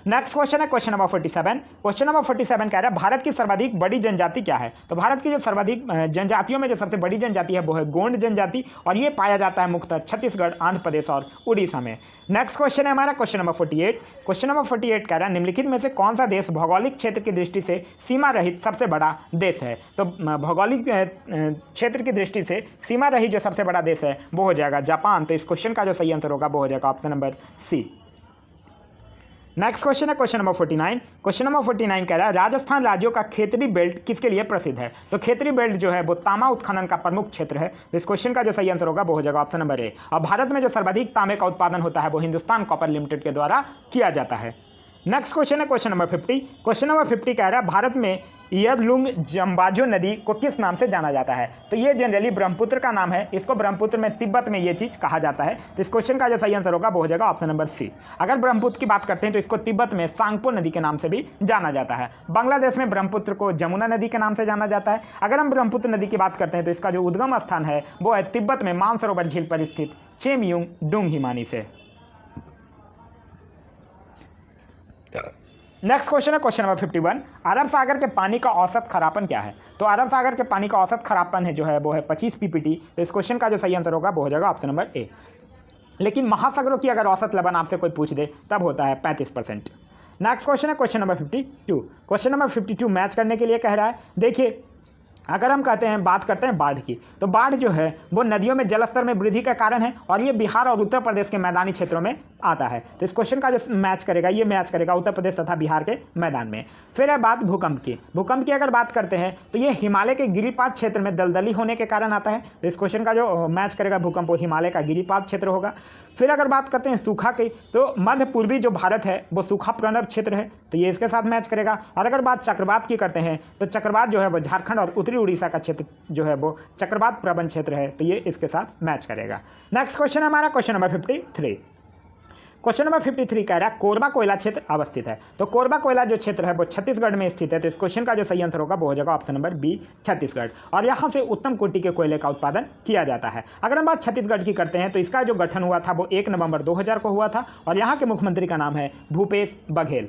नेक्स्ट क्वेश्चन है क्वेश्चन नंबर 47। क्वेश्चन नंबर 47 कह रहा है भारत की सर्वाधिक बड़ी जनजाति क्या है? तो भारत की जो सर्वाधिक जनजातियों में जो सबसे बड़ी जनजाति है वो है गोंड जनजाति, और ये पाया जाता है मुख्यतः छत्तीसगढ़, आंध्र प्रदेश और उड़ीसा में। नेक्स्ट क्वेश्चन है हमारा क्वेश्चन नंबर 48। क्वेश्चन नंबर 48 कह रहा है निम्नलिखित में से कौन सा देश भौगोलिक क्षेत्र की दृष्टि से सीमा रहित सबसे बड़ा देश है? तो भौगोलिक क्षेत्र की दृष्टि से सीमा रहित जो सबसे बड़ा देश है वो हो जाएगा जापान। तो इस क्वेश्चन का जो सही आंसर होगा वो हो जाएगा option number C. Next question है क्वेश्चन नंबर 49। क्वेश्चन नंबर 49 कह रहा है राजस्थान राज्यों का खेतरी बेल्ट किसके लिए प्रसिद्ध है? तो खेतरी बेल्ट जो है वो तांबा उत्खनन का प्रमुख क्षेत्र है। तो इस क्वेश्चन का जो सही आंसर होगा वो हो जाएगा ऑप्शन नंबर ए। और भारत में जो सर्वाधिक तांबे का उत्पादन होता है वो हिंदुस्तान कॉपर लिमिटेड के द्वारा किया जाता है। नेक्स्ट क्वेश्चन है क्वेश्चन नंबर 50। क्वेश्चन नंबर 50 कह रहा है भारत में यरलुंग जम्बाजो नदी को किस नाम से जाना जाता है? तो ये जनरली ब्रह्मपुत्र का नाम है, इसको ब्रह्मपुत्र में तिब्बत में ये चीज़ कहा जाता है। तो इस क्वेश्चन का जो सही आंसर होगा वो हो जाएगा ऑप्शन नंबर सी। अगर ब्रह्मपुत्र की बात करते हैं तो इसको तिब्बत में सांगपो नदी के नाम से भी जाना जाता है। बांग्लादेश में ब्रह्मपुत्र को जमुना नदी के नाम से जाना जाता है। अगर हम ब्रह्मपुत्र नदी की बात करते हैं तो इसका जो उद्गम स्थान है वो है तिब्बत में मानसरोवर झील पर स्थित चेमयूंग डुंग हिमानी से। नेक्स्ट क्वेश्चन है क्वेश्चन नंबर 51। अरब सागर के पानी का औसत खरापन क्या है? तो अरब सागर के पानी का औसत खरापन है जो है वो है 25 ppt। तो इस क्वेश्चन का जो सही आंसर होगा वो हो जाएगा ऑप्शन नंबर ए। लेकिन महासागरों की अगर औसत लवण आपसे कोई पूछ दे तब होता है 35%। नेक्स्ट क्वेश्चन है question number 52। Question number 52 match करने के लिए कह रहा है देखिए अगर हम कहते हैं बात करते हैं बाढ़ की, तो बाढ़ जो है वो नदियों में जलस्तर में वृद्धि का कारण है, और ये बिहार और उत्तर प्रदेश के मैदानी क्षेत्रों में आता है। तो इस क्वेश्चन का जो मैच करेगा ये मैच करेगा उत्तर प्रदेश तथा बिहार के मैदान में। फिर है बात भूकंप की। भूकंप की अगर बात करते हैं तो ये हिमालय के गिरिपात क्षेत्र में दलदली होने के कारण आता है। तो इस क्वेश्चन का जो मैच करेगा भूकंप वो हिमालय का गिरिपात क्षेत्र होगा। फिर अगर बात करते हैं सूखा की, तो मध्य पूर्वी जो भारत है वो सूखा प्रवण क्षेत्र है, तो ये इसके साथ मैच करेगा। और अगर बात चक्रवात की करते हैं तो चक्रवात जो है वो झारखंड और उत्तरी उड़ीसा का क्षेत्र जो है वो चक्रवात प्रवण क्षेत्र है, तो ये इसके साथ मैच करेगा। नेक्स्ट क्वेश्चन हमारा क्वेश्चन नंबर 53। क्वेश्चन नंबर 53 कह रहा है कोरबा कोयला क्षेत्र अवस्थित है। तो कोरबा कोयला जो क्षेत्र है वो छत्तीसगढ़ में स्थित है। तो इस क्वेश्चन का जो सही आंसर होगा वो हो जाएगा ऑप्शन नंबर बी, छत्तीसगढ़। और यहाँ से उत्तम कोटि के कोयले का उत्पादन किया जाता है। अगर हम बात छत्तीसगढ़ की करते हैं तो इसका जो गठन हुआ था वो 1 नवंबर 2000 को हुआ था, और यहाँ के मुख्यमंत्री का नाम है भूपेश बघेल।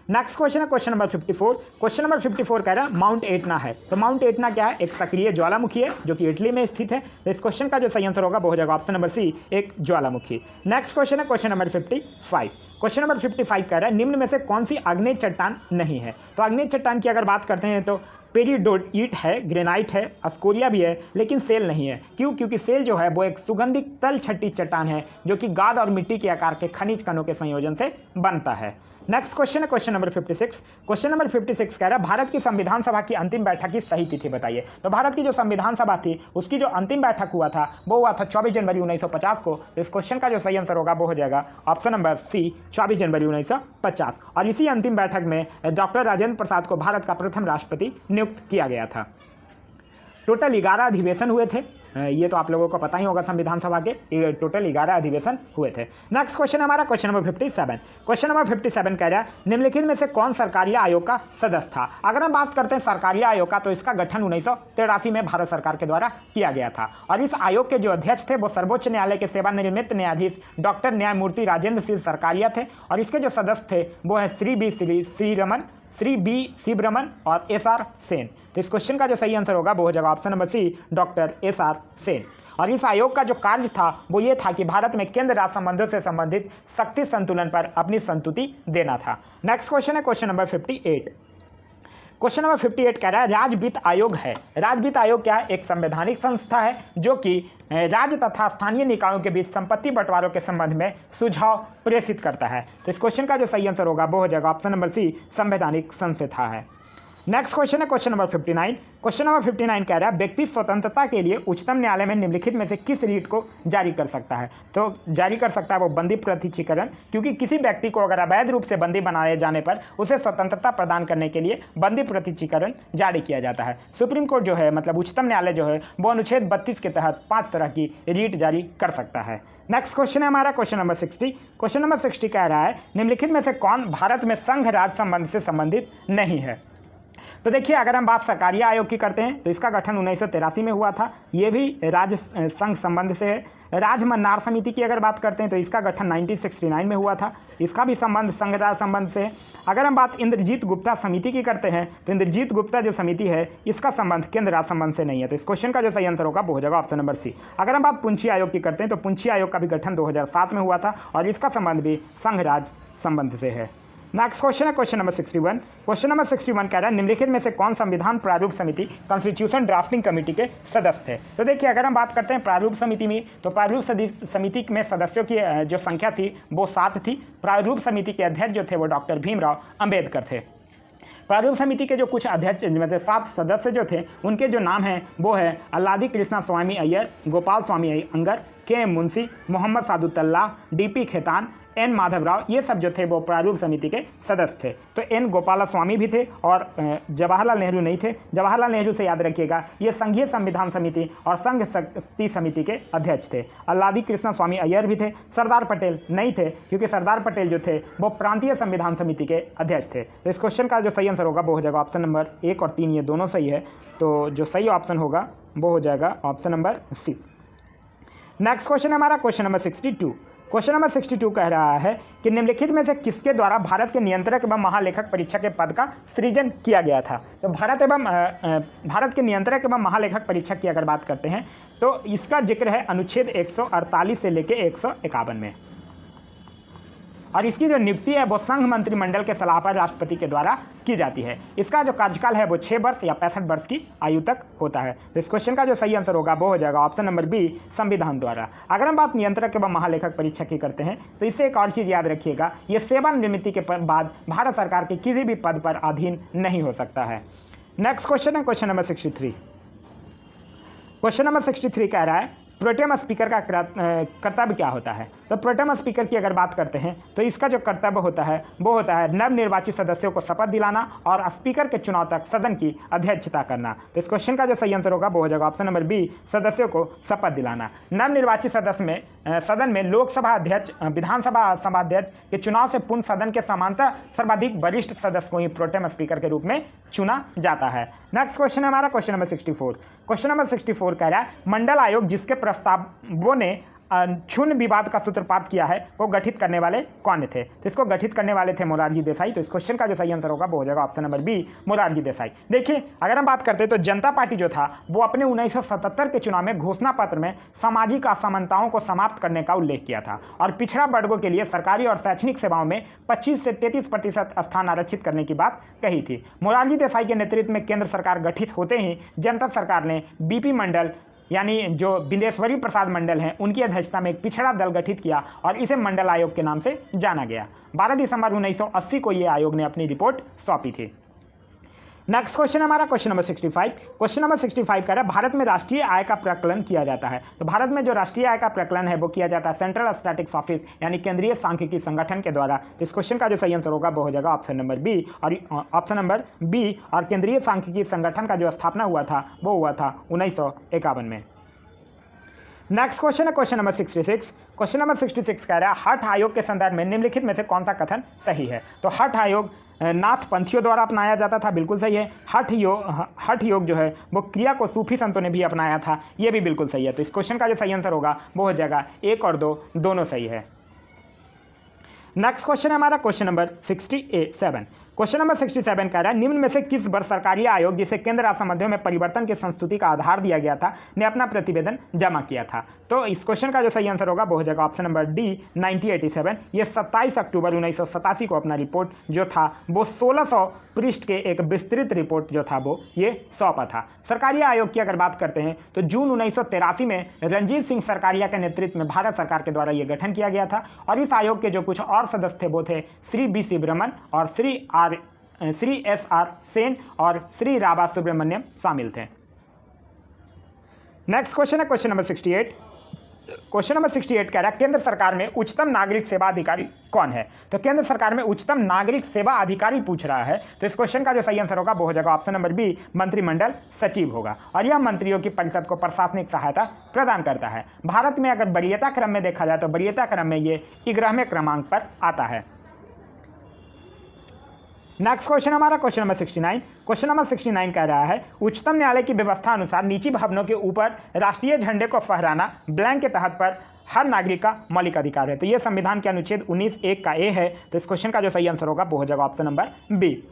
नेक्स्ट क्वेश्चन है क्वेश्चन नंबर 54। क्वेश्चन नंबर 54 कह रहा है माउंट एटना है। तो माउंट एटना क्या है? एक सक्रिय ज्वालामुखी है जो कि इटली में स्थित है। तो इस क्वेश्चन का जो सही आंसर होगा वो हो जाएगा ऑप्शन नंबर सी, एक ज्वालामुखी। नेक्स्ट क्वेश्चन है क्वेश्चन नंबर 55। क्वेश्चन नंबर 55 कह रहा है निम्न में से कौन सी आग्नेय चट्टान नहीं है? तो आग्नेय चट्टान की अगर बात करते हैं तो पेरिडोइट है, ग्रेनाइट है, अस्कोरिया भी है, लेकिन सेल नहीं है। क्यों? क्योंकि सेल जो है वो एक सुगंधित तल छठी चट्टान है जो कि गाद और मिट्टी के आकार के खनिज कणों के संयोजन से बनता है। नेक्स्ट क्वेश्चन है क्वेश्चन नंबर 56। क्वेश्चन नंबर 56 कह रहा है भारत की संविधान सभा की अंतिम बैठक की सही तिथि बताइए। तो भारत की जो संविधान सभा थी उसकी जो अंतिम बैठक हुआ था वो हुआ था 24 जनवरी 1950 को। तो इस क्वेश्चन का जो सही आंसर होगा वो हो जाएगा ऑप्शन नंबर सी, 24 जनवरी 1950। और इसी अंतिम बैठक में डॉक्टर राजेंद्र प्रसाद को भारत का प्रथम राष्ट्रपति नियुक्त किया गया था। टोटल 11 अधिवेशन हुए थे, ये तो आप लोगों को पता ही होगा, संविधान सभा के टोटल 11 अधिवेशन हुए थे। नेक्स्ट क्वेश्चन हमारा क्वेश्चन नंबर 57। क्वेश्चन नंबर 57 कह रहा है निम्नलिखित में से कौन सरकारीय आयोग का सदस्य था? अगर हम बात करते हैं सरकारीय आयोग का तो इसका गठन 1983 में भारत सरकार के द्वारा किया गया था। और इस आयोग के जो अध्यक्ष थे वो सर्वोच्च न्यायालय के सेवानिवृत्त न्यायाधीश डॉक्टर न्यायमूर्ति राजेंद्र सिंह सरकारिया थे। और इसके जो सदस्य थे वो है श्री बी शिवरमन और एस.आर. सेन। तो इस क्वेश्चन का जो सही आंसर होगा वो हो जाएगा option number C, doctor S R. Sen. और इस आयोग का जो कार्य था वो ये था कि भारत में केंद्र राज्य संबंधों से संबंधित शक्ति संतुलन पर अपनी संतुति देना था। नेक्स्ट क्वेश्चन है क्वेश्चन नंबर 58। क्वेश्चन नंबर 58 कह रहा है राज्य वित्त आयोग है। राज्य वित्त आयोग क्या है? एक संवैधानिक संस्था है जो कि राज्य तथा स्थानीय निकायों के बीच संपत्ति बंटवारों के संबंध में सुझाव प्रेषित करता है। तो इस क्वेश्चन का जो सही आंसर होगा वो हो जाएगा ऑप्शन नंबर सी, संवैधानिक संस्था है। नेक्स्ट क्वेश्चन है क्वेश्चन नंबर 59। क्वेश्चन नंबर 59 कह रहा है व्यक्ति स्वतंत्रता के लिए उच्चतम न्यायालय में निम्नलिखित में से किस रीट को जारी कर सकता है? तो जारी कर सकता है वो बंदी प्रत्यक्षीकरण, क्योंकि किसी व्यक्ति को अगर अवैध रूप से बंदी बनाए जाने पर उसे स्वतंत्रता प्रदान करने के लिए बंदी प्रत्यक्षीकरण जारी किया जाता है। सुप्रीम कोर्ट जो है मतलब उच्चतम न्यायालय जो है वो अनुच्छेद 32 के तहत 5 तरह की रीट जारी कर सकता है। नेक्स्ट क्वेश्चन है हमारा क्वेश्चन नंबर 60। क्वेश्चन नंबर 60 कह रहा है निम्नलिखित में से कौन भारत में संघ राज्य संबंध से संबंधित नहीं है? तो देखिए अगर हम बात सरकारीय आयोग की करते हैं तो इसका गठन 1983 में हुआ था, ये भी राज्य संघ संबंध से है। राज्य मन्नार समिति की अगर बात करते हैं तो इसका गठन 1969 में हुआ था, इसका भी संबंध संघ राज्य संबंध से है। अगर हम बात इंद्रजीत गुप्ता समिति की करते हैं तो इंद्रजीत गुप्ता जो समिति है इसका संबंध केंद्र राज्य संबंध से नहीं है। तो इस क्वेश्चन का जो सही आंसर होगा वो हो जाएगा ऑप्शन नंबर सी। अगर हम बात पुंछी आयोग की करते हैं तो पुंछी आयोग का भी गठन 2007 में हुआ था और इसका संबंध भी संघ राज्य संबंध से है। नेक्स्ट क्वेश्चन है क्वेश्चन नंबर 61। क्वेश्चन नंबर 61 कह रहा है निम्नलिखित में से कौन संविधान प्रारूप समिति कॉन्स्टिट्यूशन ड्राफ्टिंग कमेटी के सदस्य थे? तो देखिए अगर हम बात करते हैं प्रारूप समिति में तो प्रारूप समिति में सदस्यों की जो संख्या थी वो 7 थी। प्रारूप समिति के अध्यक्ष जो थे वो डॉक्टर भीमराव अंबेडकर थे। प्रारूप समिति के जो कुछ अध्यक्ष मतलब 7 सदस्य जो थे उनके जो नाम हैं वो है Alladi Krishnaswami Ayyar, Gopalaswami Ayyangar, K M. Munshi, Mohammad Saadulla, D P. Khaitan, N. Madhavrao, ये सब जो थे वो प्रारूप समिति के सदस्य थे। तो एन. गोपाला स्वामी भी थे और जवाहरलाल नेहरू नहीं थे। जवाहरलाल नेहरू से याद रखिएगा ये संघीय संविधान समिति और संघ शक्ति समिति के अध्यक्ष थे। अल्लादी कृष्णा स्वामी अय्यर भी थे। सरदार पटेल नहीं थे क्योंकि सरदार पटेल जो थे वो प्रांतीय संविधान समिति के अध्यक्ष थे। तो इस क्वेश्चन का जो सही आंसर होगा वो हो जाएगा ऑप्शन नंबर 1 और 3, ये दोनों सही है। तो जो सही ऑप्शन होगा वो हो जाएगा option number C. Next question हमारा क्वेश्चन नंबर 62। क्वेश्चन नंबर 62 कह रहा है कि निम्नलिखित में से किसके द्वारा भारत के नियंत्रक एवं महालेखक परीक्षक के पद का सृजन किया गया था? तो भारत के नियंत्रक एवं महालेखक परीक्षक की अगर बात करते हैं तो इसका जिक्र है अनुच्छेद 148 से लेकर 151 में। और इसकी जो नियुक्ति है वो संघ मंत्रिमंडल के सलाह पर राष्ट्रपति के द्वारा की जाती है। इसका जो कार्यकाल है वो 6 वर्ष या 65 वर्ष की आयु तक होता है। तो इस क्वेश्चन का जो सही आंसर होगा वो हो जाएगा ऑप्शन नंबर बी, संविधान द्वारा। अगर हम बात नियंत्रक एवं महालेखक परीक्षक की करते हैं तो इससे एक और चीज़ याद रखिएगा, ये सेवानिवृत्ति के बाद भारत सरकार के किसी भी पद पर अधीन नहीं हो सकता है। नेक्स्ट क्वेश्चन है क्वेश्चन नंबर 63। क्वेश्चन नंबर 63 कह रहा है प्रोटेम स्पीकर का कर्तव्य क्या होता है? तो प्रोटेम स्पीकर की अगर बात करते हैं तो इसका जो कर्तव्य होता है वो होता है नवनिर्वाचित सदस्यों को शपथ दिलाना और स्पीकर के चुनाव तक सदन की अध्यक्षता करना। तो इस क्वेश्चन का जो सही आंसर होगा वो हो जाएगा ऑप्शन नंबर बी, सदस्यों को शपथ दिलाना। नवनिर्वाचित सदन में लोकसभा अध्यक्ष, विधानसभा सभाध्यक्ष के चुनाव से पूर्ण सदन के समांतर सर्वाधिक वरिष्ठ सदस्य को ही प्रोटेम स्पीकर के रूप में चुना जाता है। नेक्स्ट क्वेश्चन है हमारा क्वेश्चन नंबर 64। क्वेश्चन नंबर 64 कह रहा है मंडल आयोग जिसके प्रस्तावों ने क्षुण्ण विवाद का सूत्रपात किया है वो गठित करने वाले कौन थे? तो इसको गठित करने वाले थे मोरारजी देसाई। तो इस क्वेश्चन का जो सही आंसर होगा वो हो जाएगा option number B, Morarji Desai. देखिए, अगर हम बात करते हैं तो जनता पार्टी जो था वो अपने 1977 के चुनाव में घोषणा पत्र में सामाजिक असमानताओं को समाप्त करने का उल्लेख किया था और पिछड़ा वर्गों के लिए सरकारी और शैक्षणिक सेवाओं में 25 से 33% स्थान आरक्षित करने की बात कही थी। मोरारजी देसाई के नेतृत्व में केंद्र सरकार गठित होते ही जनता सरकार ने बीपी मंडल यानी जो बिंदेश्वरी प्रसाद मंडल हैं उनकी अध्यक्षता में एक पिछड़ा दल गठित किया और इसे मंडल आयोग के नाम से जाना गया। 12 दिसंबर 1980 को ये आयोग ने अपनी रिपोर्ट सौंपी थी। नेक्स्ट क्वेश्चन हमारा क्वेश्चन नंबर 65। क्वेश्चन नंबर 65 कह रहा है भारत में राष्ट्रीय आय का प्रकलन किया जाता है। तो भारत में जो राष्ट्रीय आय का प्रकलन है वो किया जाता है सेंट्रल स्टैटिस्टिक्स ऑफिस यानी केंद्रीय सांख्यिकी संगठन के द्वारा। तो इस क्वेश्चन का जो सही आंसर होगा वो हो जाएगा ऑप्शन नंबर बी और केंद्रीय सांख्यिकी संगठन का जो स्थापना हुआ था वो हुआ था 1951 में। नेक्स्ट क्वेश्चन है क्वेश्चन नंबर 66। क्वेश्चन नंबर 66 कह रहा है हठ आयोग के संदर्भ में निम्नलिखित में से कौन सा कथन सही है? तो हठ आयोग नाथ पंथियों द्वारा अपनाया जाता था, बिल्कुल सही है। हठ योग जो है वो क्रिया को सूफी संतों ने भी अपनाया था, ये भी बिल्कुल सही है। तो इस क्वेश्चन का जो सही आंसर होगा वो हो जाएगा 1 और 2 दोनों सही है। नेक्स्ट क्वेश्चन है हमारा क्वेश्चन नंबर 67। क्वेश्चन नंबर 67 कह रहा है निम्न में से किस वर्ष सरकारी आयोग जिसे केंद्र राष्ट्र संबंधों में परिवर्तन की संस्तुति का आधार दिया गया था ने अपना प्रतिवेदन जमा किया था? तो इस क्वेश्चन का जो सही आंसर होगा वो हो जाएगा ऑप्शन नंबर डी 1987। ये 27 अक्टूबर 1987 को अपना रिपोर्ट जो था वो 1600 पृष्ठ के एक विस्तृत रिपोर्ट जो था वो ये सौंपा था। सरकारी आयोग की अगर बात करते हैं तो जून 1983 में रंजीत सिंह सरकारिया के नेतृत्व में भारत सरकार के द्वारा ये गठन किया गया था और इस आयोग के जो कुछ और सदस्य थे वो थे श्री बी सी ब्रह्मन और श्री एस आर सेन और श्री राभा सुब्रमण्यम शामिल थे। नेक्स्ट क्वेश्चन है क्वेश्चन नंबर 68। क्वेश्चन नंबर 68 कह रहा है केंद्र सरकार में उच्चतम नागरिक सेवा अधिकारी कौन है? तो केंद्र सरकार में उच्चतम नागरिक सेवा अधिकारी पूछ रहा है। तो इस क्वेश्चन का जो सही आंसर होगा वो हो जाएगा ऑप्शन नंबर बी मंत्रिमंडल सचिव होगा और यह मंत्रियों की परिषद को प्रशासनिक सहायता प्रदान करता है। भारत में अगर वरीयता क्रम में देखा जाए तो वरीयता क्रम में ये 11वें क्रमांक पर आता है। नेक्स्ट क्वेश्चन हमारा क्वेश्चन नंबर 69। क्वेश्चन नंबर 69 कह रहा है उच्चतम न्यायालय की व्यवस्था अनुसार निजी भवनों के ऊपर राष्ट्रीय झंडे को फहराना ब्लैंक के तहत पर हर नागरिक का मौलिक अधिकार है। तो ये संविधान के अनुच्छेद 19(1) का ए है। तो इस क्वेश्चन का जो सही आंसर होगा वो हो जाएगा ऑप्शन नंबर बी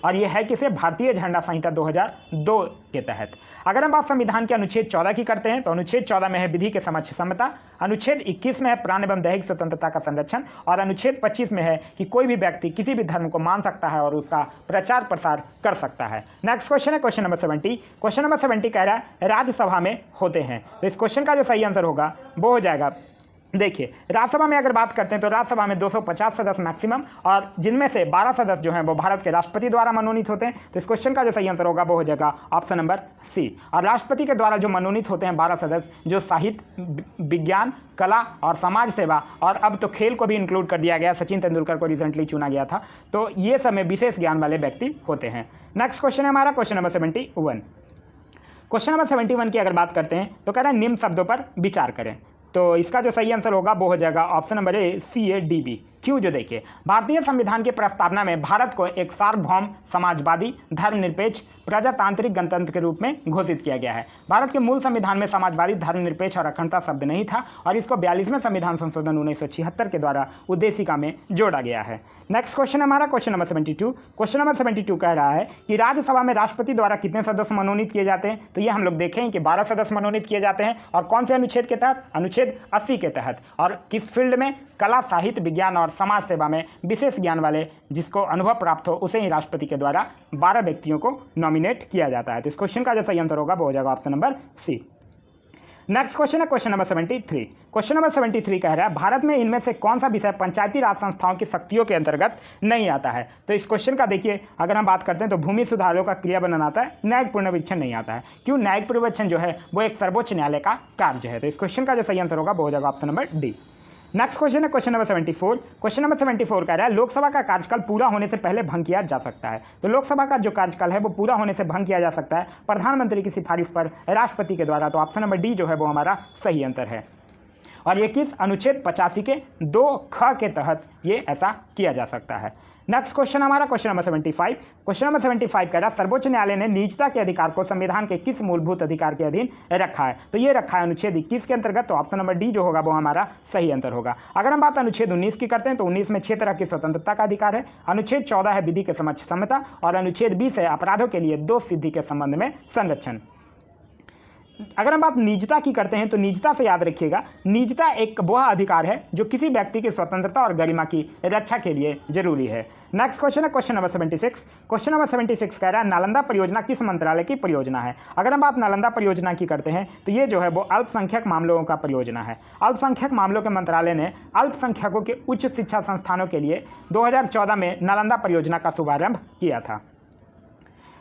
और यह है किसे भारतीय झंडा संहिता 2002 के तहत। अगर हम बात संविधान के अनुच्छेद 14 की करते हैं तो अनुच्छेद 14 में है विधि के समक्ष समता, अनुच्छेद 21 में है प्राण एवं दैहिक स्वतंत्रता का संरक्षण और अनुच्छेद 25 में है कि कोई भी व्यक्ति किसी भी धर्म को मान सकता है और उसका प्रचार प्रसार कर सकता है। नेक्स्ट क्वेश्चन है क्वेश्चन नंबर 70। क्वेश्चन नंबर 70 कह रहा है राज्यसभा में होते हैं। तो इस क्वेश्चन का जो सही आंसर होगा वो हो जाएगा, देखिए राज्यसभा में अगर बात करते हैं तो राज्यसभा में 250 सदस्य मैक्सिमम और जिनमें से 12 सदस्य जो हैं वो भारत के राष्ट्रपति द्वारा मनोनीत होते हैं। तो इस क्वेश्चन का जो सही आंसर होगा वो हो जाएगा ऑप्शन नंबर सी और राष्ट्रपति के द्वारा जो मनोनीत होते हैं 12 सदस्य जो साहित्य, विज्ञान, कला और समाज सेवा और अब तो खेल को भी इंक्लूड कर दिया गया, सचिन तेंदुलकर को रिसेंटली चुना गया था। तो ये सब में विशेष ज्ञान वाले व्यक्ति होते हैं। नेक्स्ट क्वेश्चन है हमारा क्वेश्चन नंबर 71। क्वेश्चन नंबर 71 की अगर बात करते हैं तो कह रहे हैं निम्न शब्दों पर विचार करें। तो इसका जो सही आंसर होगा वो हो जाएगा ऑप्शन नंबर ए CADB। क्यों? जो देखिए भारतीय संविधान की प्रस्तावना में भारत को एक सार्वभौम समाजवादी धर्मनिरपेक्ष प्रजातांत्रिक गणतंत्र के रूप में घोषित किया गया है। भारत के मूल संविधान में समाजवादी धर्मनिरपेक्ष और अखंडता शब्द नहीं था और इसको 42वें संविधान संशोधन 1976 के द्वारा उद्देशिका में जोड़ा गया है। नेक्स्ट क्वेश्चन हमारा क्वेश्चन नंबर 72। क्वेश्चन नंबर 72 कह रहा है कि राज्यसभा में राष्ट्रपति द्वारा कितने सदस्य मनोनीत किए जाते हैं? तो ये हम लोग देखें कि 12 सदस्य मनोनीत किए जाते हैं और कौन से अनुच्छेद के तहत? अनुच्छेद 80 के तहत। और किस फील्ड में? कला, साहित्य, विज्ञान और समाज सेवा में विशेष ज्ञान वाले जिसको अनुभव प्राप्त हो उसे ही राष्ट्रपति के द्वारा 12 व्यक्तियों को नॉमिनेट किया जाता है। तो इस क्वेश्चन का जो सही आंसर होगा वो हो जाएगा option number C. Next question है क्वेश्चन नंबर 73। क्वेश्चन नंबर 73 कह रहा है भारत में इनमें से कौन सा विषय पंचायती राज संस्थाओं की शक्तियों के अंतर्गत नहीं आता है? तो इस क्वेश्चन का देखिए अगर हम बात करते हैं तो भूमि सुधारों का क्रियान्वयन आता है, न्यायिक पुनर्वीक्षण नहीं आता है। क्यों? न्यायिक पुनर्वीक्षण जो है वो एक सर्वोच्च न्यायालय का कार्य है। तो इस क्वेश्चन का जो सही आंसर होगा वो हो जाएगा option number D. Next question है क्वेश्चन नंबर 74। क्वेश्चन नंबर 74 कह रहा है लोकसभा का कार्यकाल पूरा होने से पहले भंग किया जा सकता है। तो लोकसभा का जो कार्यकाल है वो पूरा होने से भंग किया जा सकता है प्रधानमंत्री की सिफारिश पर राष्ट्रपति के द्वारा। तो ऑप्शन नंबर डी जो है वो हमारा सही आंसर है। और ये किस अनुच्छेद 85 के 2 ख के तहत ये ऐसा किया जा सकता है। नेक्स्ट क्वेश्चन हमारा क्वेश्चन नंबर 75। क्वेश्चन नंबर 75 कह रहा है सर्वोच्च न्यायालय ने निजता के अधिकार को संविधान के किस मूलभूत अधिकार के अधीन रखा है? तो ये रखा है अनुच्छेद 21 के अंतर्गत। तो ऑप्शन नंबर डी जो होगा वो हमारा सही आंसर होगा। अगर हम बात अनुच्छेद 19 की करते हैं तो 19 में 6 तरह की स्वतंत्रता का अधिकार है। अनुच्छेद 14 है विधि के समक्ष क्षमता और अनुच्छेद 20 है अपराधों के लिए दोष सिद्धि के संबंध में संरक्षण। अगर हम बात निजता की करते हैं तो निजता से याद रखिएगा, निजता एक वह अधिकार है जो किसी व्यक्ति की स्वतंत्रता और गरिमा की रक्षा के लिए जरूरी है। नेक्स्ट क्वेश्चन है क्वेश्चन नंबर 76। क्वेश्चन नंबर 76 कह रहा है नालंदा परियोजना किस मंत्रालय की परियोजना है? अगर हम बात नालंदा परियोजना की करते हैं तो ये जो है वो अल्पसंख्यक मामलों का परियोजना है। अल्पसंख्यक मामलों के मंत्रालय ने अल्पसंख्यकों के उच्च शिक्षा संस्थानों के लिए 2014 में नालंदा परियोजना का शुभारंभ किया था।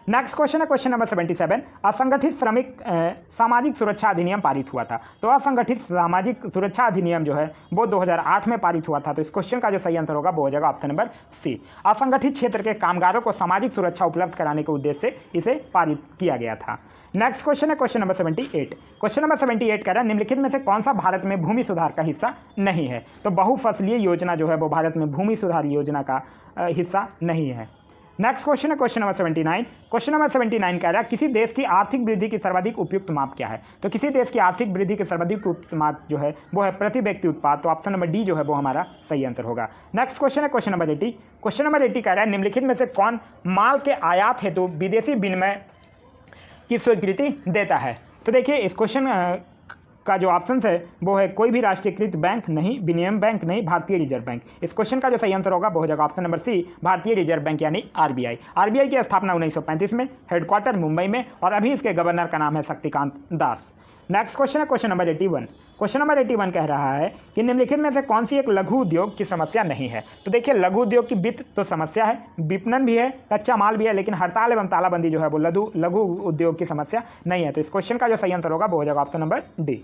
नेक्स्ट क्वेश्चन है क्वेश्चन नंबर 77। असंगठित श्रमिक सामाजिक सुरक्षा अधिनियम पारित हुआ था। तो असंगठित सामाजिक सुरक्षा अधिनियम जो है वो 2008 में पारित हुआ था। तो इस क्वेश्चन का जो सही आंसर होगा वो हो जाएगा ऑप्शन नंबर सी। असंगठित क्षेत्र के कामगारों को सामाजिक सुरक्षा उपलब्ध कराने के उद्देश्य से इसे पारित किया गया था। नेक्स्ट क्वेश्चन है क्वेश्चन नंबर 78। क्वेश्चन नंबर 78 कह रहा है निम्नलिखित में से कौन सा भारत में भूमि सुधार का हिस्सा नहीं है? तो बहुफसलीय योजना जो है वो भारत में भूमि सुधार योजना का हिस्सा नहीं है। नेक्स्ट क्वेश्चन है क्वेश्चन नंबर 79। क्वेश्चन नंबर 79 कह रहा है किसी देश की आर्थिक वृद्धि की सर्वाधिक उपयुक्त माप क्या है? तो किसी देश की आर्थिक वृद्धि की सर्वाधिक उपयुक्त माप जो है वो है प्रति व्यक्ति उत्पाद। तो ऑप्शन नंबर डी जो है वो हमारा सही आंसर होगा। नेक्स्ट क्वेश्चन है क्वेश्चन नंबर 80। क्वेश्चन नंबर 80 कह रहा है निम्नलिखित में से कौन माल के आयात हेतु विदेशी विनिमय की स्वीकृति देता है? तो देखिए इस क्वेश्चन का जो ऑप्शन है वो है कोई भी राष्ट्रीयकृत बैंक नहीं, विनिमय बैंक नहीं, भारतीय रिजर्व बैंक। इस क्वेश्चन का जो सही आंसर होगा वो हो जाएगा ऑप्शन नंबर सी भारतीय रिजर्व बैंक यानी आरबीआई। आरबीआई की स्थापना 1935 में, हेडक्वार्टर मुंबई में और अभी इसके गवर्नर का नाम है शक्तिकांत दास। नेक्स्ट क्वेश्चन है क्वेश्चन नंबर 81। क्वेश्चन नंबर 81 कह रहा है कि निम्नलिखित में से कौन सी एक लघु उद्योग की समस्या नहीं है? तो देखिए लघु उद्योग की वित्त तो समस्या है, विपणन भी है, कच्चा माल भी है, लेकिन हड़ताल एवं तालाबंदी जो है वो लघु उद्योग की समस्या नहीं है। तो इस क्वेश्चन का जो सही आंसर होगा वो हो जाएगा option number D.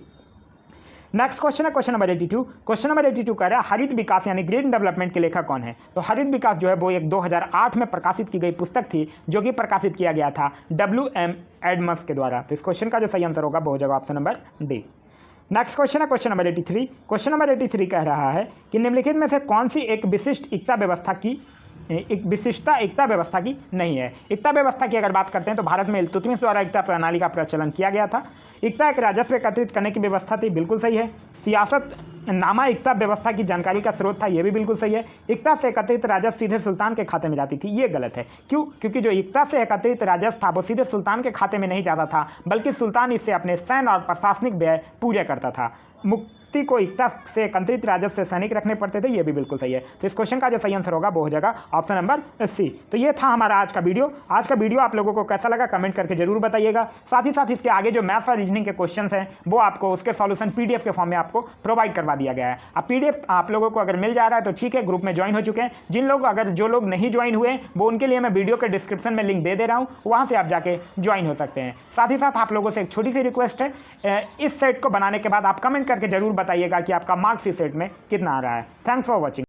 Next question है क्वेश्चन नंबर 82। क्वेश्चन नंबर 82 कह रहा है हरित विकास यानी ग्रीन डेवलपमेंट के लेखक कौन है? तो हरित विकास जो है वो एक 2008 में प्रकाशित की गई पुस्तक थी जो कि प्रकाशित किया गया था WM एडम्स के द्वारा। तो इस क्वेश्चन का जो सही आंसर होगा वो हो जाएगा option number D. Next question है क्वेश्चन नंबर 83। क्वेश्चन नंबर 83 कह रहा है कि निम्नलिखित में से कौन सी एक विशिष्ट एकता व्यवस्था की एकता व्यवस्था की नहीं है? एकता व्यवस्था की अगर बात करते हैं तो भारत में इल्तुतमिश द्वारा एकता प्रणाली का प्रचलन किया गया था। एकता एक राजस्व एकत्रित करने की व्यवस्था थी, बिल्कुल सही है। सियासत नामा एकता व्यवस्था की जानकारी का स्रोत था, यह भी बिल्कुल सही है। एकता से एकत्रित राजस्व सीधे सुल्तान के खाते में जाती थी, ये गलत है। क्यों? क्योंकि जो एकता से एकत्रित राजस्व था वो सीधे सुल्तान के खाते में नहीं जाता था, बल्कि सुल्तान इससे अपने सैन्य और प्रशासनिक व्यय पूरे करता था। मुक्ति को एकता से एकत्रित राजस्व से सैनिक रखने पड़ते थे, ये भी बिल्कुल सही है। तो इस क्वेश्चन का जो सही आंसर होगा वो हो जाएगा ऑप्शन नंबर सी। तो ये था हमारा आज का वीडियो। आज का वीडियो आप लोगों को कैसा लगा कमेंट करके जरूर बताइएगा। साथ ही साथ इसके आगे जो मैथ्स और रीजनिंग के क्वेश्चंस हैं वो आपको उसके सॉल्यूशन पीडीएफ के फॉर्म में आपको प्रोवाइड करवा दिया गया है। अब पीडीएफ आप लोगों को अगर मिल जा रहा है तो ठीक है, ग्रुप में ज्वाइन हो चुके हैं। जो लोग नहीं ज्वाइन हुए वो उनके लिए मैं वीडियो के डिस्क्रिप्शन में लिंक दे रहा हूँ, वहाँ से आप जाके ज्वाइन हो सकते हैं। साथ ही साथ आप लोगों से एक छोटी सी रिक्वेस्ट है, इस सेट को बनाने के बाद आप कमेंट करके जरूर बताइएगा कि आपका मार्क्स इस सेट में कितना आ रहा है। Thanks for watching.